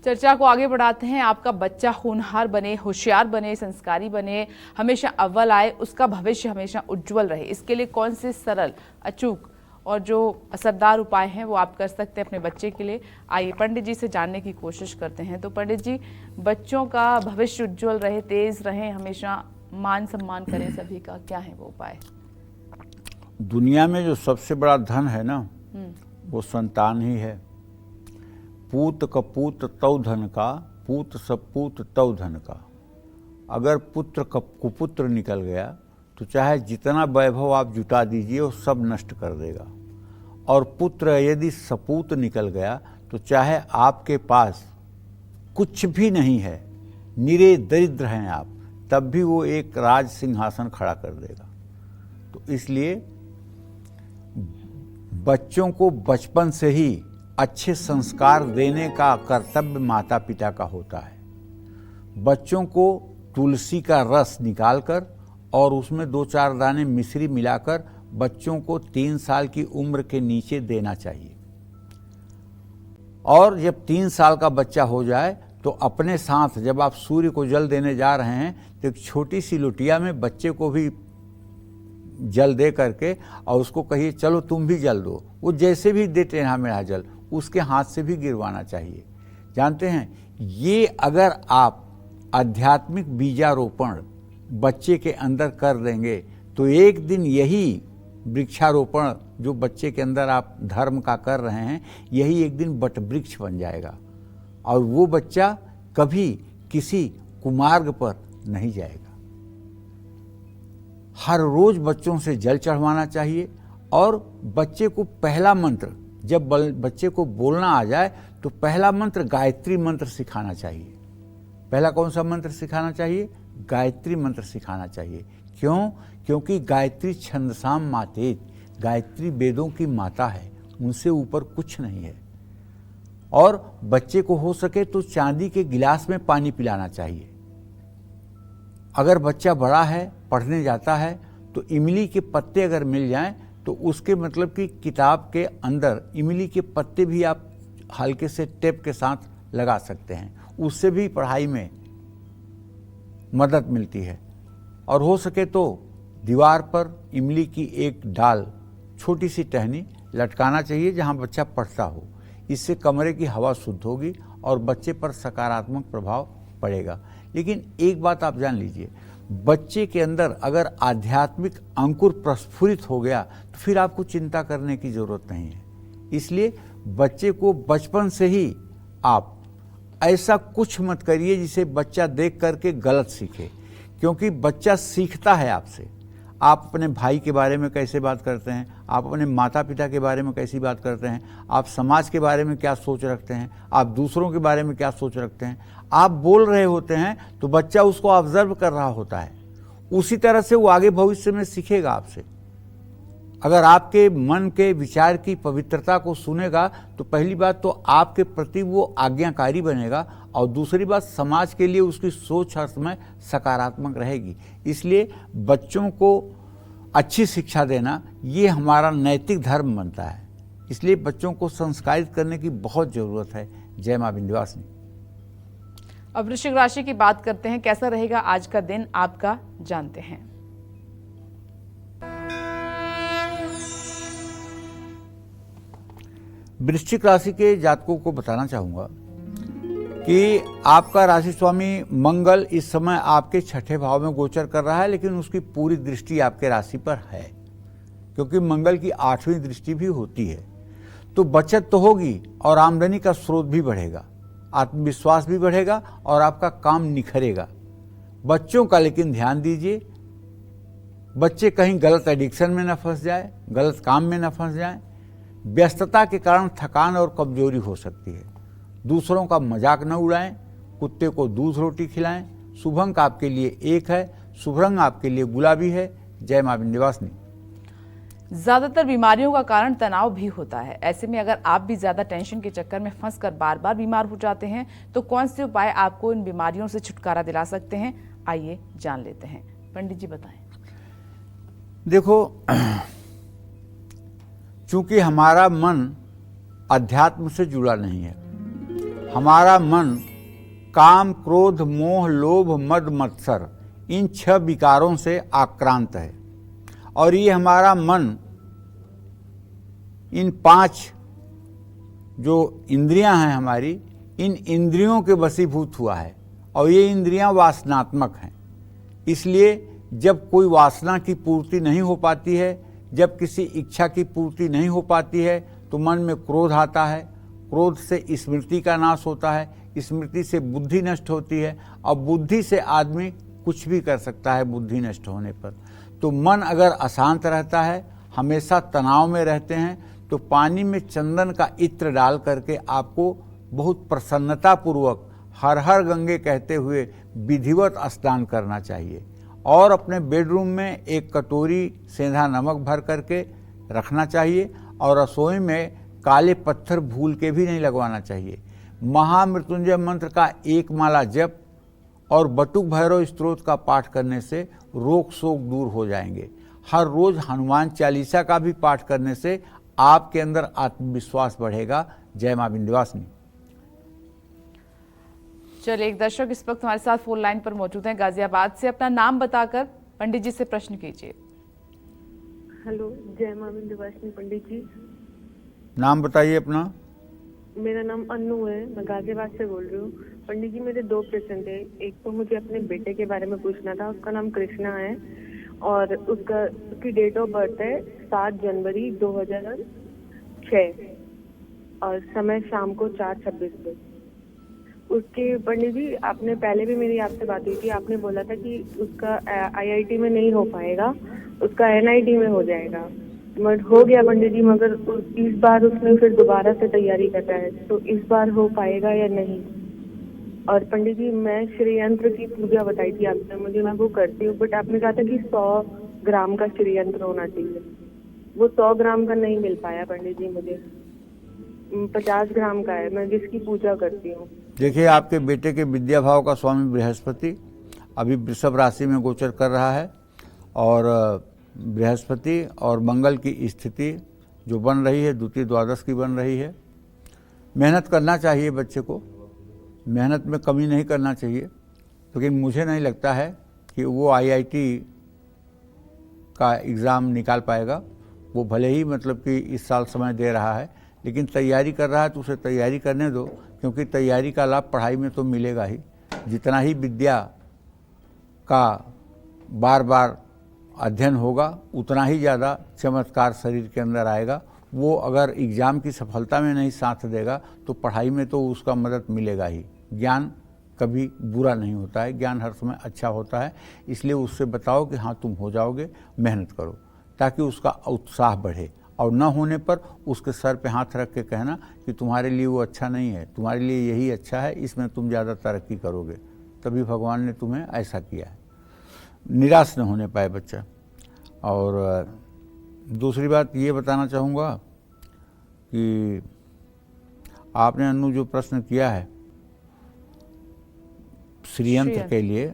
चर्चा को आगे बढ़ाते हैं। आपका बच्चा होनहार बने, होशियार बने, संस्कारी बने, हमेशा अव्वल आए, उसका भविष्य हमेशा उज्जवल रहे, इसके लिए कौन से सरल, अचूक और जो असरदार उपाय हैं वो आप कर सकते हैं अपने बच्चे के लिए? आइए पंडित जी से जानने की कोशिश करते हैं। तो पंडित जी, बच्चों का भविष्य उज्जवल रहे, तेज रहे, हमेशा मान सम्मान करें सभी का, क्या है वो उपाय? दुनिया में जो सबसे बड़ा धन है ना, वो संतान ही है। पूत कपूत तव धन का, पूत सपूत तव धन का। अगर पुत्र कुपुत्र निकल गया तो चाहे जितना वैभव आप जुटा दीजिए वो सब नष्ट कर देगा। और पुत्र यदि सपूत निकल गया तो चाहे आपके पास कुछ भी नहीं है, निरे दरिद्र हैं आप, तब भी वो एक राज सिंहासन खड़ा कर देगा। तो इसलिए बच्चों को बचपन से ही अच्छे संस्कार देने का कर्तव्य माता पिता का होता है। बच्चों को तुलसी का रस निकालकर और उसमें 2-4 दाने मिश्री मिलाकर बच्चों को 3 साल की उम्र के नीचे देना चाहिए। और जब 3 साल का बच्चा हो जाए तो अपने साथ जब आप सूर्य को जल देने जा रहे हैं तो एक छोटी सी लोटिया में बच्चे को भी जल दे करके और उसको कहिए चलो तुम भी जल दो। वो जैसे भी दे टेढ़ा मेढ़ा जल, उसके हाथ से भी गिरवाना चाहिए। जानते हैं, ये अगर आप आध्यात्मिक बीजारोपण बच्चे के अंदर कर देंगे तो एक दिन यही वृक्षारोपण जो बच्चे के अंदर आप धर्म का कर रहे हैं, यही एक दिन बट वृक्ष बन जाएगा और वो बच्चा कभी किसी कुमार्ग पर नहीं जाएगा। हर रोज बच्चों से जल चढ़वाना चाहिए और बच्चे को पहला मंत्र, जब बच्चे को बोलना आ जाए तो पहला मंत्र गायत्री मंत्र सिखाना चाहिए। पहला कौन सा मंत्र सिखाना चाहिए? गायत्री मंत्र सिखाना चाहिए। क्यों? क्योंकि गायत्री छंदसाम मातेत, गायत्री वेदों की माता है, उनसे ऊपर कुछ नहीं है। और बच्चे को हो सके तो चांदी के गिलास में पानी पिलाना चाहिए। अगर बच्चा बड़ा है, पढ़ने जाता है, तो इमली के पत्ते अगर मिल जाएं तो उसके मतलब कि किताब के अंदर इमली के पत्ते भी आप हल्के से टेप के साथ लगा सकते हैं, उससे भी पढ़ाई में मदद मिलती है। और हो सके तो दीवार पर इमली की एक डाल, छोटी सी टहनी लटकाना चाहिए जहां बच्चा पढ़ता हो। इससे कमरे की हवा शुद्ध होगी और बच्चे पर सकारात्मक प्रभाव पड़ेगा। लेकिन एक बात आप जान लीजिए, बच्चे के अंदर अगर आध्यात्मिक अंकुर प्रस्फुरित हो गया तो फिर आपको चिंता करने की जरूरत नहीं है। इसलिए बच्चे को बचपन से ही आप ऐसा कुछ मत करिए जिसे बच्चा देख करके गलत सीखे, क्योंकि बच्चा सीखता है आपसे। आप अपने भाई के बारे में कैसे बात करते हैं, आप अपने माता पिता के बारे में कैसी बात करते हैं, आप समाज के बारे में क्या सोच रखते हैं, आप दूसरों के बारे में क्या सोच रखते हैं। आप बोल रहे होते हैं तो बच्चा उसको ऑब्जर्व कर रहा होता है, उसी तरह से वो आगे भविष्य में सीखेगा आपसे। अगर आपके मन के विचार की पवित्रता को सुनेगा तो पहली बात तो आपके प्रति वो आज्ञाकारी बनेगा, और दूसरी बात समाज के लिए उसकी सोच हर समय सकारात्मक रहेगी। इसलिए बच्चों को अच्छी शिक्षा देना ये हमारा नैतिक धर्म बनता है। इसलिए बच्चों को संस्कारित करने की बहुत ज़रूरत है। जय माँ विंध्यवासिनी। अब वृश्चिक राशि की बात करते हैं, कैसा रहेगा आज का दिन आपका, जानते हैं। वृश्चिक राशि के जातकों को बताना चाहूँगा कि आपका राशि स्वामी मंगल इस समय आपके छठे भाव में गोचर कर रहा है, लेकिन उसकी पूरी दृष्टि आपके राशि पर है, क्योंकि मंगल की 8वीं दृष्टि भी होती है। तो बचत तो होगी और आमदनी का स्रोत भी बढ़ेगा, आत्मविश्वास भी बढ़ेगा और आपका काम निखरेगा। बच्चों का लेकिन ध्यान दीजिए, बच्चे कहीं गलत एडिक्शन में न फंस जाए, गलत काम में न फंस जाए। व्यस्तता के कारण थकान और कमजोरी हो सकती है। दूसरों का मजाक न उड़ाएं, कुत्ते को दूध रोटी खिलाएं। शुभ अंक आपके लिए 1 है, शुभ रंग आपके लिए गुलाबी है। जय मां विंध्यवासिनी। ज्यादातर बीमारियों का कारण तनाव भी होता है। ऐसे में अगर आप भी ज्यादा टेंशन के चक्कर में फंसकर बार बार बीमार हो जाते हैं तो कौन से उपाय आपको इन बीमारियों से छुटकारा दिला सकते हैं, आइए जान लेते हैं। पंडित जी बताएं। देखो, चूंकि हमारा मन अध्यात्म से जुड़ा नहीं है, हमारा मन काम, क्रोध, मोह, लोभ, मद, मत्सर इन 6 विकारों से आक्रांत है, और ये हमारा मन इन 5 जो इंद्रियां हैं हमारी, इन इंद्रियों के वशीभूत हुआ है, और ये इंद्रियां वासनात्मक हैं। इसलिए जब कोई वासना की पूर्ति नहीं हो पाती है, जब किसी इच्छा की पूर्ति नहीं हो पाती है, तो मन में क्रोध आता है। क्रोध से स्मृति का नाश होता है, स्मृति से बुद्धि नष्ट होती है, और बुद्धि से आदमी कुछ भी कर सकता है बुद्धि नष्ट होने पर। तो मन अगर अशांत रहता है, हमेशा तनाव में रहते हैं, तो पानी में चंदन का इत्र डाल करके आपको बहुत प्रसन्नता पूर्वक हर हर गंगे कहते हुए विधिवत स्नान करना चाहिए, और अपने बेडरूम में 1 कटोरी सेंधा नमक भर करके रखना चाहिए, और रसोई में काले पत्थर भूल के भी नहीं लगवाना चाहिए। महामृत्युंजय मंत्र का 1 माला जप और बटुक भैरव स्तोत्र का पाठ करने से रोग शोक दूर हो जाएंगे। हर रोज हनुमान चालीसा का भी पाठ करने से आपके अंदर आत्मविश्वास बढ़ेगा। जय मां विंध्यवासिनी। चलिए, एक दर्शक इस वक्त हमारे साथ फोन लाइन पर मौजूद हैं गाजियाबाद से। अपना नाम बताकर पंडित जी से प्रश्न कीजिए। हेलो, जय मां विंध्यवासिनी। पंडित जी, नाम बताइए अपना। मेरा नाम अनु है, मैं गाजियाबाद से बोल रही हूँ। पंडित जी, मेरे 2 प्रश्न थे। एक तो मुझे अपने बेटे के बारे में पूछना था। उसका नाम कृष्णा है और उसकी डेट ऑफ बर्थ है 7 जनवरी 2006 और समय शाम को 4:26 पे। उसके पंडित जी, आपने पहले भी मेरी आपसे बात हुई थी, आपने बोला था कि उसका IIT में नहीं हो पाएगा, उसका NIT में हो जाएगा। बट हो गया पंडित जी, मगर इस बार उसने फिर दोबारा से तैयारी कर रहा है, तो इस बार हो पाएगा या नहीं? और पंडित जी, मैं श्री यंत्र की पूजा बताई थी आपने मुझे, मैं वो करती हूँ, बट आपने कहा था कि 100 ग्राम का श्री यंत्र होना चाहिए। वो 100 ग्राम का नहीं मिल पाया पंडित जी मुझे, 50 ग्राम का है, मैं जिसकी पूजा करती हूँ। देखिए, आपके बेटे के विद्या भाव का स्वामी बृहस्पति अभी वृषभ राशि में गोचर कर रहा है, और बृहस्पति और मंगल की स्थिति जो बन रही है, द्वितीय द्वादश की बन रही है। मेहनत करना चाहिए बच्चे को, मेहनत में कमी नहीं करना चाहिए, लेकिन मुझे नहीं लगता है कि वो IIT का एग्ज़ाम निकाल पाएगा। वो भले ही मतलब कि इस साल समय दे रहा है, लेकिन तैयारी कर रहा है तो उसे तैयारी करने दो, क्योंकि तैयारी का लाभ पढ़ाई में तो मिलेगा ही। जितना ही विद्या का बार बार अध्ययन होगा, उतना ही ज़्यादा चमत्कार शरीर के अंदर आएगा। वो अगर एग्ज़ाम की सफलता में नहीं साथ देगा तो पढ़ाई में तो उसका मदद मिलेगा ही। ज्ञान कभी बुरा नहीं होता है, ज्ञान हर समय अच्छा होता है। इसलिए उससे बताओ कि हाँ तुम हो जाओगे, मेहनत करो, ताकि उसका उत्साह बढ़े, और न होने पर उसके सर पे हाथ रख के कहना कि तुम्हारे लिए वो अच्छा नहीं है, तुम्हारे लिए यही अच्छा है, इसमें तुम ज़्यादा तरक्की करोगे, तभी भगवान ने तुम्हें ऐसा किया है। निराश न होने पाए बच्चा। और दूसरी बात ये बताना चाहूँगा कि आपने अन्नू जो प्रश्न किया है श्रीयंत्र के लिए,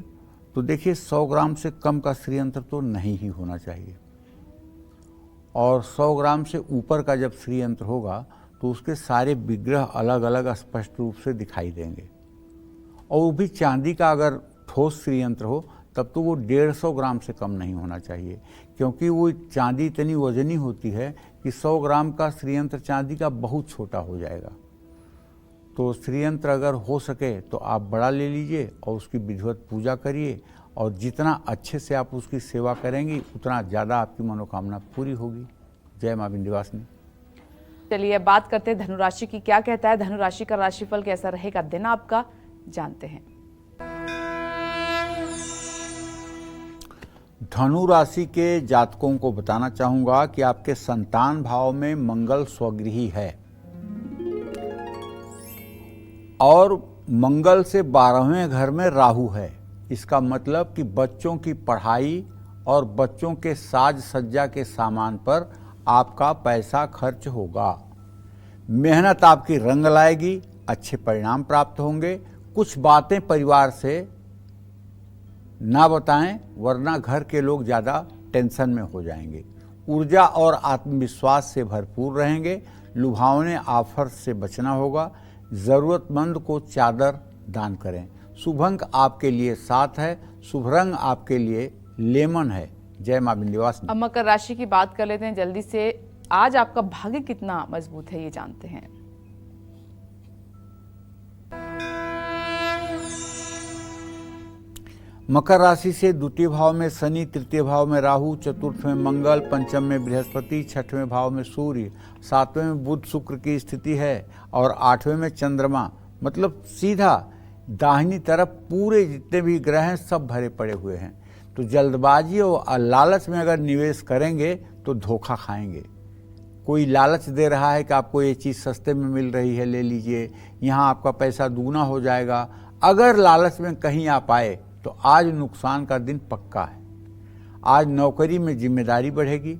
तो देखिए 100 ग्राम से कम का श्रीयंत्र तो नहीं ही होना चाहिए, और 100 ग्राम से ऊपर का जब श्रीयंत्र होगा तो उसके सारे विग्रह अलग अलग स्पष्ट रूप से दिखाई देंगे। और वो भी चांदी का अगर ठोस श्रीयंत्र हो तब तो वो 150 ग्राम से कम नहीं होना चाहिए, क्योंकि वो चांदी इतनी वजनी होती है कि 100 ग्राम का श्रीयंत्र चांदी का बहुत छोटा हो जाएगा। तो श्रीयंत्र अगर हो सके तो आप बड़ा ले लीजिए और उसकी विधिवत पूजा करिए, और जितना अच्छे से आप उसकी सेवा करेंगी उतना ज़्यादा आपकी मनोकामना पूरी होगी। जय माँ विंध्यवासिनी। चलिए अब बात करते हैं धनुराशि की। क्या कहता है धनुराशि का राशिफल, कैसा रहेगा दिन आपका, जानते हैं। धनु राशि के जातकों को बताना चाहूंगा कि आपके संतान भाव में मंगल स्वगृही है, और मंगल से 12वें घर में राहु है। इसका मतलब कि बच्चों की पढ़ाई और बच्चों के साज सज्जा के सामान पर आपका पैसा खर्च होगा। मेहनत आपकी रंग लाएगी, अच्छे परिणाम प्राप्त होंगे। कुछ बातें परिवार से ना बताएं, वरना घर के लोग ज़्यादा टेंशन में हो जाएंगे। ऊर्जा और आत्मविश्वास से भरपूर रहेंगे। लुभावने ऑफर से बचना होगा। ज़रूरतमंद को चादर दान करें। शुभ अंक आपके लिए 7 है। शुभ रंग आपके लिए लेमन है। जय माँ विंध्यवासिनी। अब मकर राशि की बात कर लेते हैं जल्दी से। आज आपका भाग्य कितना मजबूत है ये जानते हैं। मकर राशि से द्वितीय भाव में शनि, तृतीय भाव में राहु, चतुर्थ में मंगल, पंचम में बृहस्पति, छठवें भाव में सूर्य, सातवें में बुध शुक्र की स्थिति है, और 8वें में चंद्रमा। मतलब सीधा दाहिनी तरफ पूरे जितने भी ग्रह हैं सब भरे पड़े हुए हैं। तो जल्दबाजी और लालच में अगर निवेश करेंगे तो धोखा खाएंगे। कोई लालच दे रहा है कि आपको ये चीज़ सस्ते में मिल रही है, ले लीजिए, यहाँ आपका पैसा दुगना हो जाएगा। अगर लालच में कहीं आप आए तो आज नुकसान का दिन पक्का है। आज नौकरी में जिम्मेदारी बढ़ेगी।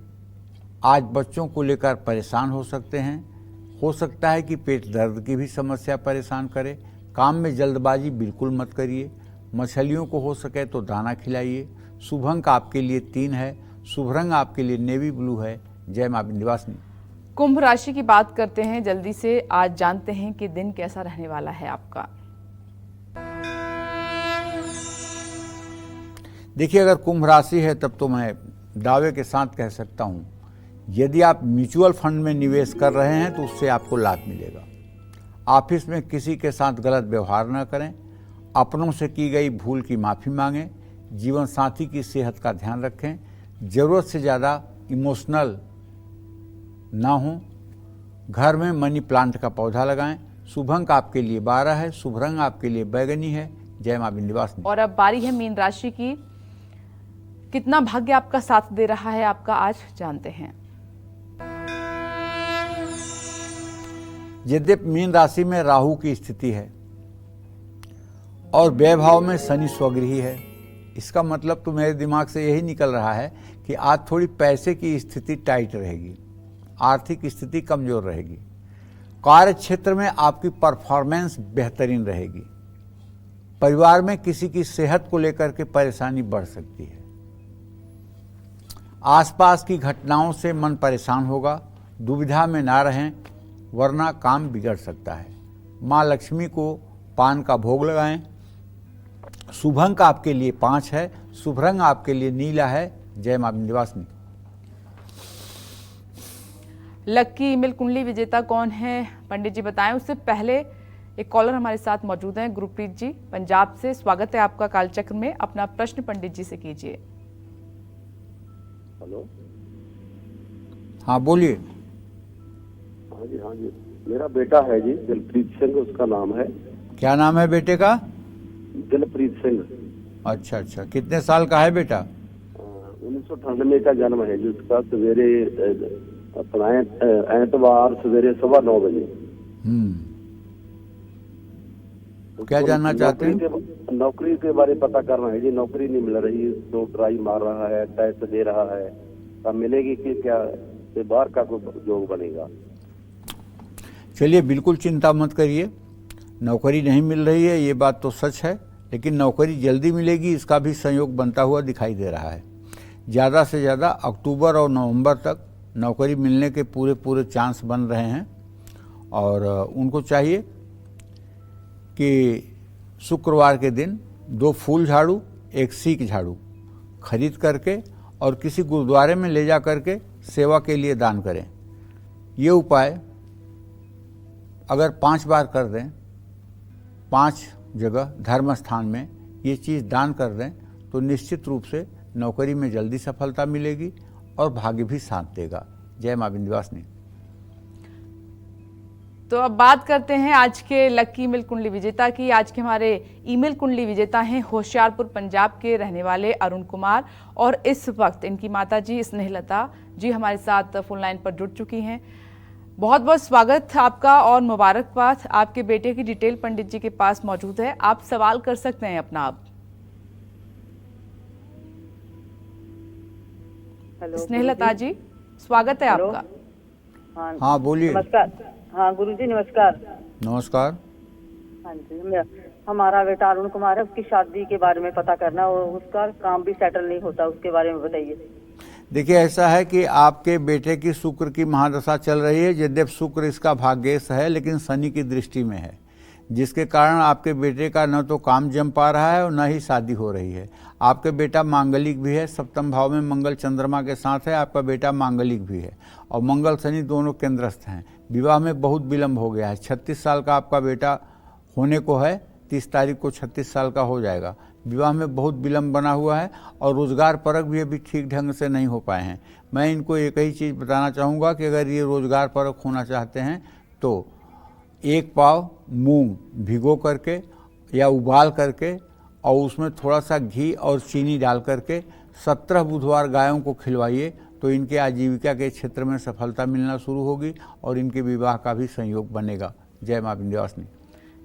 आज बच्चों को लेकर परेशान हो सकते हैं। हो सकता है कि पेट दर्द की भी समस्या परेशान करे। काम में जल्दबाजी बिल्कुल मत करिए। मछलियों को हो सके तो दाना खिलाइए। शुभ अंक आपके लिए 3 है। शुभ रंग आपके लिए नेवी ब्लू है। जय माँ विंध्यवासिनी। कुंभ राशि की बात करते हैं जल्दी से। आज जानते हैं कि दिन कैसा रहने वाला है आपका। देखिए, अगर कुंभ राशि है तब तो मैं दावे के साथ कह सकता हूँ, यदि आप म्यूचुअल फंड में निवेश कर रहे हैं तो उससे आपको लाभ मिलेगा। ऑफिस में किसी के साथ गलत व्यवहार न करें। अपनों से की गई भूल की माफ़ी मांगें। जीवन साथी की सेहत का ध्यान रखें। ज़रूरत से ज़्यादा इमोशनल ना हो। घर में मनी प्लांट का पौधा लगाएं। शुभ अंक आपके लिए 12 है। शुभ रंग आपके लिए बैगनी है। जय माँ विंध्यवासिनी। और अब बारी है मीन राशि की। कितना भाग्य आपका साथ दे रहा है आपका, आज जानते हैं। यद्यपि मीन राशि में राहु की स्थिति है और व्यय भाव में शनि स्वगृही है, इसका मतलब तो मेरे दिमाग से यही निकल रहा है कि आज थोड़ी पैसे की स्थिति टाइट रहेगी। आर्थिक स्थिति कमजोर रहेगी। कार्य क्षेत्र में आपकी परफॉर्मेंस बेहतरीन रहेगी। परिवार में किसी की सेहत को लेकर के परेशानी बढ़ सकती है। आसपास की घटनाओं से मन परेशान होगा। दुविधा में ना रहें, वरना काम बिगड़ सकता है। माँ लक्ष्मी को पान का भोग लगाएं। शुभ अंक आपके लिए 5 है। शुभ रंग आपके लिए नीला है। जय माँ विंध्यवासिनी। लक्की ईमेल कुंडली विजेता कौन है पंडित जी बताएं। उससे पहले एक कॉलर हमारे साथ मौजूद हैं, गुरप्रीत जी पंजाब से। स्वागत है आपका कालचक्र में। अपना प्रश्न पंडित जी से कीजिए। हेलो। हाँ बोलिए। हाँ जी मेरा बेटा है जी, दिलप्रीत सिंह उसका नाम है। क्या नाम है बेटे का? दिलप्रीत सिंह। अच्छा, कितने साल का है बेटा? 1998 का जन्म है जी उसका। सवेरे अपना एतवार सवेरे 9:15 बजे। क्या जानना चाहते हैं? नौकरी के बारे में पता करना है जी। नौकरी नहीं मिल रही, तो ट्राई मार रहा है, टेस्ट दे रहा है, तब मिलेगी कि क्या से बाहर का कोई जॉब बनेगा? चलिए, बिल्कुल चिंता मत करिए। नौकरी नहीं मिल रही है ये बात तो सच है, लेकिन नौकरी जल्दी मिलेगी इसका भी संयोग बनता हुआ दिखाई दे रहा है। ज़्यादा से ज़्यादा अक्टूबर और नवंबर तक नौकरी मिलने के पूरे चांस बन रहे हैं। और उनको चाहिए कि शुक्रवार के दिन 2 फूल झाड़ू, 1 सीक झाड़ू खरीद करके और किसी गुरुद्वारे में ले जा करके सेवा के लिए दान करें। ये उपाय अगर 5 बार कर दें, 5 जगह धर्म स्थान में ये चीज़ दान कर दें, तो निश्चित रूप से नौकरी में जल्दी सफलता मिलेगी और भाग्य भी साथ देगा। जय मां विंध्यवासिनी। तो अब बात करते हैं आज के लकी ईमेल कुंडली विजेता की। आज के हमारे ईमेल कुंडली विजेता हैं होशियारपुर पंजाब के रहने वाले अरुण कुमार, और इस वक्त इनकी माता जी स्नेहलता जी हमारे साथ फोन लाइन पर जुड़ चुकी हैं। बहुत बहुत स्वागत आपका और मुबारकबाद। आपके बेटे की डिटेल पंडित जी के पास मौजूद है, आप सवाल कर सकते हैं अपना। आप स्नेहलता जी, स्वागत है आपका। हाँ बोलिए। नमस्कार। हाँ गुरुजी नमस्कार। नमस्कार। हाँ जी, हमारा बेटा अरुण कुमार है, उसकी शादी के बारे में पता करना, और उसका काम भी सेटल नहीं होता, उसके बारे में बताइए। देखिए, ऐसा है कि आपके बेटे की शुक्र की महादशा चल रही है। यद्यप शुक्र इसका भाग्येश है, लेकिन शनि की दृष्टि में है, जिसके कारण आपके बेटे का न तो काम जम पा रहा है और न ही शादी हो रही है। आपके बेटा मांगलिक भी है, सप्तम भाव में मंगल चंद्रमा के साथ है, आपका बेटा मांगलिक भी है, और मंगल शनि दोनों केंद्रस्थ हैं। विवाह में बहुत विलंब हो गया है। 36 साल का आपका बेटा होने को है, 30 तारीख को 36 साल का हो जाएगा। विवाह में बहुत विलंब बना हुआ है और रोजगार परक भी अभी ठीक ढंग से नहीं हो पाए हैं। मैं इनको एक ही चीज़ बताना चाहूँगा कि अगर ये रोजगार परक होना चाहते हैं तो 1 पाव मूंग भिगो करके या उबाल करके और उसमें थोड़ा सा घी और चीनी डाल करके 17 बुधवार गायों को खिलवाइए, तो इनके आजीविका के क्षेत्र में सफलता मिलना शुरू होगी और इनके विवाह का भी संयोग बनेगा। जय मां विंध्यवासिनी।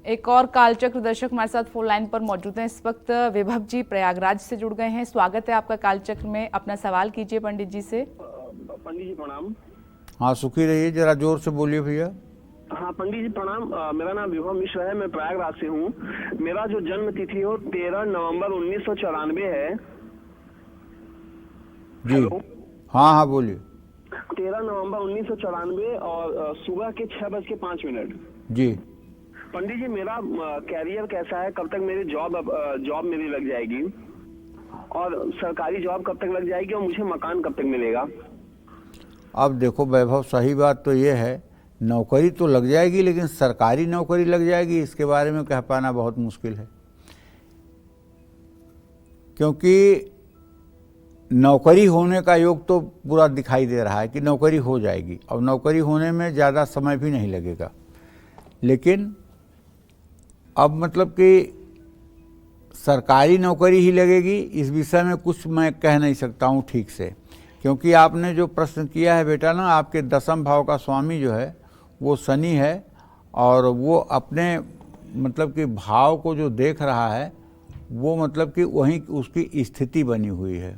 एक और कालचक्र दर्शक हमारे साथ फोन लाइन पर मौजूद हैं। इस वक्त विभव जी प्रयागराज से जुड़ गए हैं। स्वागत है आपका कालचक्र में। अपना सवाल कीजिए पंडित जी से। पंडित जी प्रणाम। हाँ, सुखी रहिए, जरा जोर से बोलिए भैया। हाँ पंडित जी प्रणाम। मेरा नाम विभव मिश्र है, मैं प्रयागराज से हूँ। मेरा जो जन्म तिथि हो 13 नवंबर 1994 है। जी हाँ बोलिए। 13 नवंबर 1994 और सुबह के 6:05। जी पंडित जी, मेरा कैरियर कैसा है, कब तक मेरी जॉब मेरी लग जाएगी, और सरकारी जॉब कब तक लग जाएगी, और मुझे मकान कब तक मिलेगा? अब देखो वैभव, सही बात तो ये है, नौकरी तो लग जाएगी, लेकिन सरकारी नौकरी लग जाएगी इसके बारे में कह पाना बहुत मुश्किल है, क्योंकि नौकरी होने का योग तो पूरा दिखाई दे रहा है कि नौकरी हो जाएगी, और नौकरी होने में ज़्यादा समय भी नहीं लगेगा। लेकिन अब मतलब कि सरकारी नौकरी ही लगेगी, इस विषय में कुछ मैं कह नहीं सकता हूँ ठीक से, क्योंकि आपने जो प्रश्न किया है बेटा ना, आपके 10वें भाव का स्वामी जो है वो शनि है, और वो अपने मतलब कि भाव को जो देख रहा है वो मतलब कि वहीं उसकी स्थिति बनी हुई है।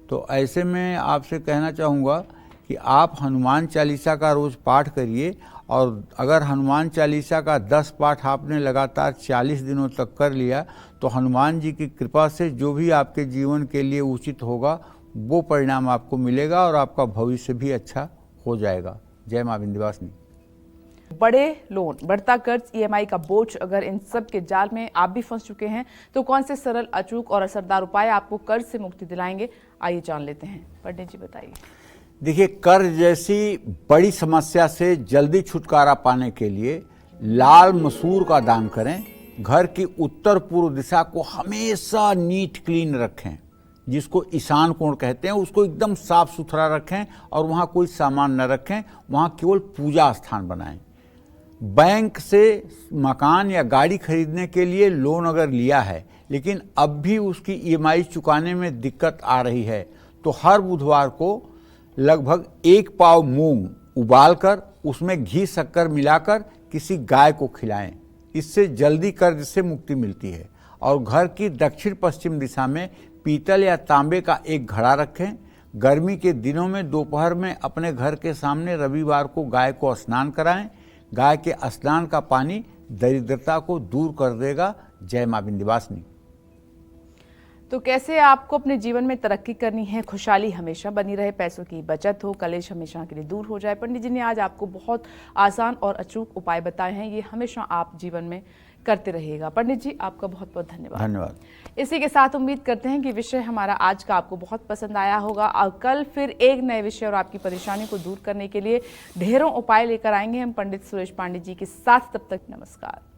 तो ऐसे में आपसे कहना चाहूँगा कि आप हनुमान चालीसा का रोज़ पाठ करिए, और अगर हनुमान चालीसा का 10 पाठ आपने लगातार 40 दिनों तक कर लिया तो हनुमान जी की कृपा से जो भी आपके जीवन के लिए उचित होगा वो परिणाम आपको मिलेगा और आपका भविष्य भी अच्छा हो जाएगा। जय मां विंध्यवासिनी। बड़े लोन, बढ़ता कर्ज, ईएमआई का बोझ, अगर इन सब के जाल में आप भी फंस चुके हैं तो कौन से सरल, अचूक और असरदार उपाय आपको कर्ज से मुक्ति दिलाएंगे, आइए जान लेते हैं। पंडित जी बताइए। देखिए, कर्ज जैसी बड़ी समस्या से जल्दी छुटकारा पाने के लिए लाल मसूर का दान करें। घर की उत्तर पूर्व दिशा को हमेशा नीट क्लीन रखें, जिसको ईशान कोण कहते हैं, उसको एकदम साफ सुथरा रखें और वहाँ कोई सामान न रखें, वहाँ केवल पूजा स्थान बनाएं। बैंक से मकान या गाड़ी खरीदने के लिए लोन अगर लिया है लेकिन अब भी उसकी ईएमआई चुकाने में दिक्कत आ रही है, तो हर बुधवार को लगभग 1 पाव मूंग उबालकर उसमें घी शक्कर मिलाकर किसी गाय को खिलाएं। इससे जल्दी कर्ज से मुक्ति मिलती है। और घर की दक्षिण पश्चिम दिशा में पीतल या तांबे का एक घड़ा रखें, गर्मी के दिनों में दोपहर में अपने घर के सामने रविवार को गाय को स्नान कराएं। गाय के स्नान का पानी दरिद्रता को दूर कर देगा। जय मां विंध्यवासिनी। तो कैसे आपको अपने जीवन में तरक्की करनी है, खुशहाली हमेशा बनी रहे, पैसों की बचत हो, कलेश हमेशा के लिए दूर हो जाए, पंडित जी ने आज आपको बहुत आसान और अचूक उपाय बताए हैं। ये हमेशा आप जीवन में करते रहिएगा। पंडित जी आपका बहुत बहुत धन्यवाद। धन्यवाद। इसी के साथ उम्मीद करते हैं कि विषय हमारा आज का आपको बहुत पसंद आया होगा और कल फिर एक नए विषय और आपकी परेशानी को दूर करने के लिए ढेरों उपाय लेकर आएंगे हम पंडित सुरेश पांडे जी के साथ। तब तक नमस्कार।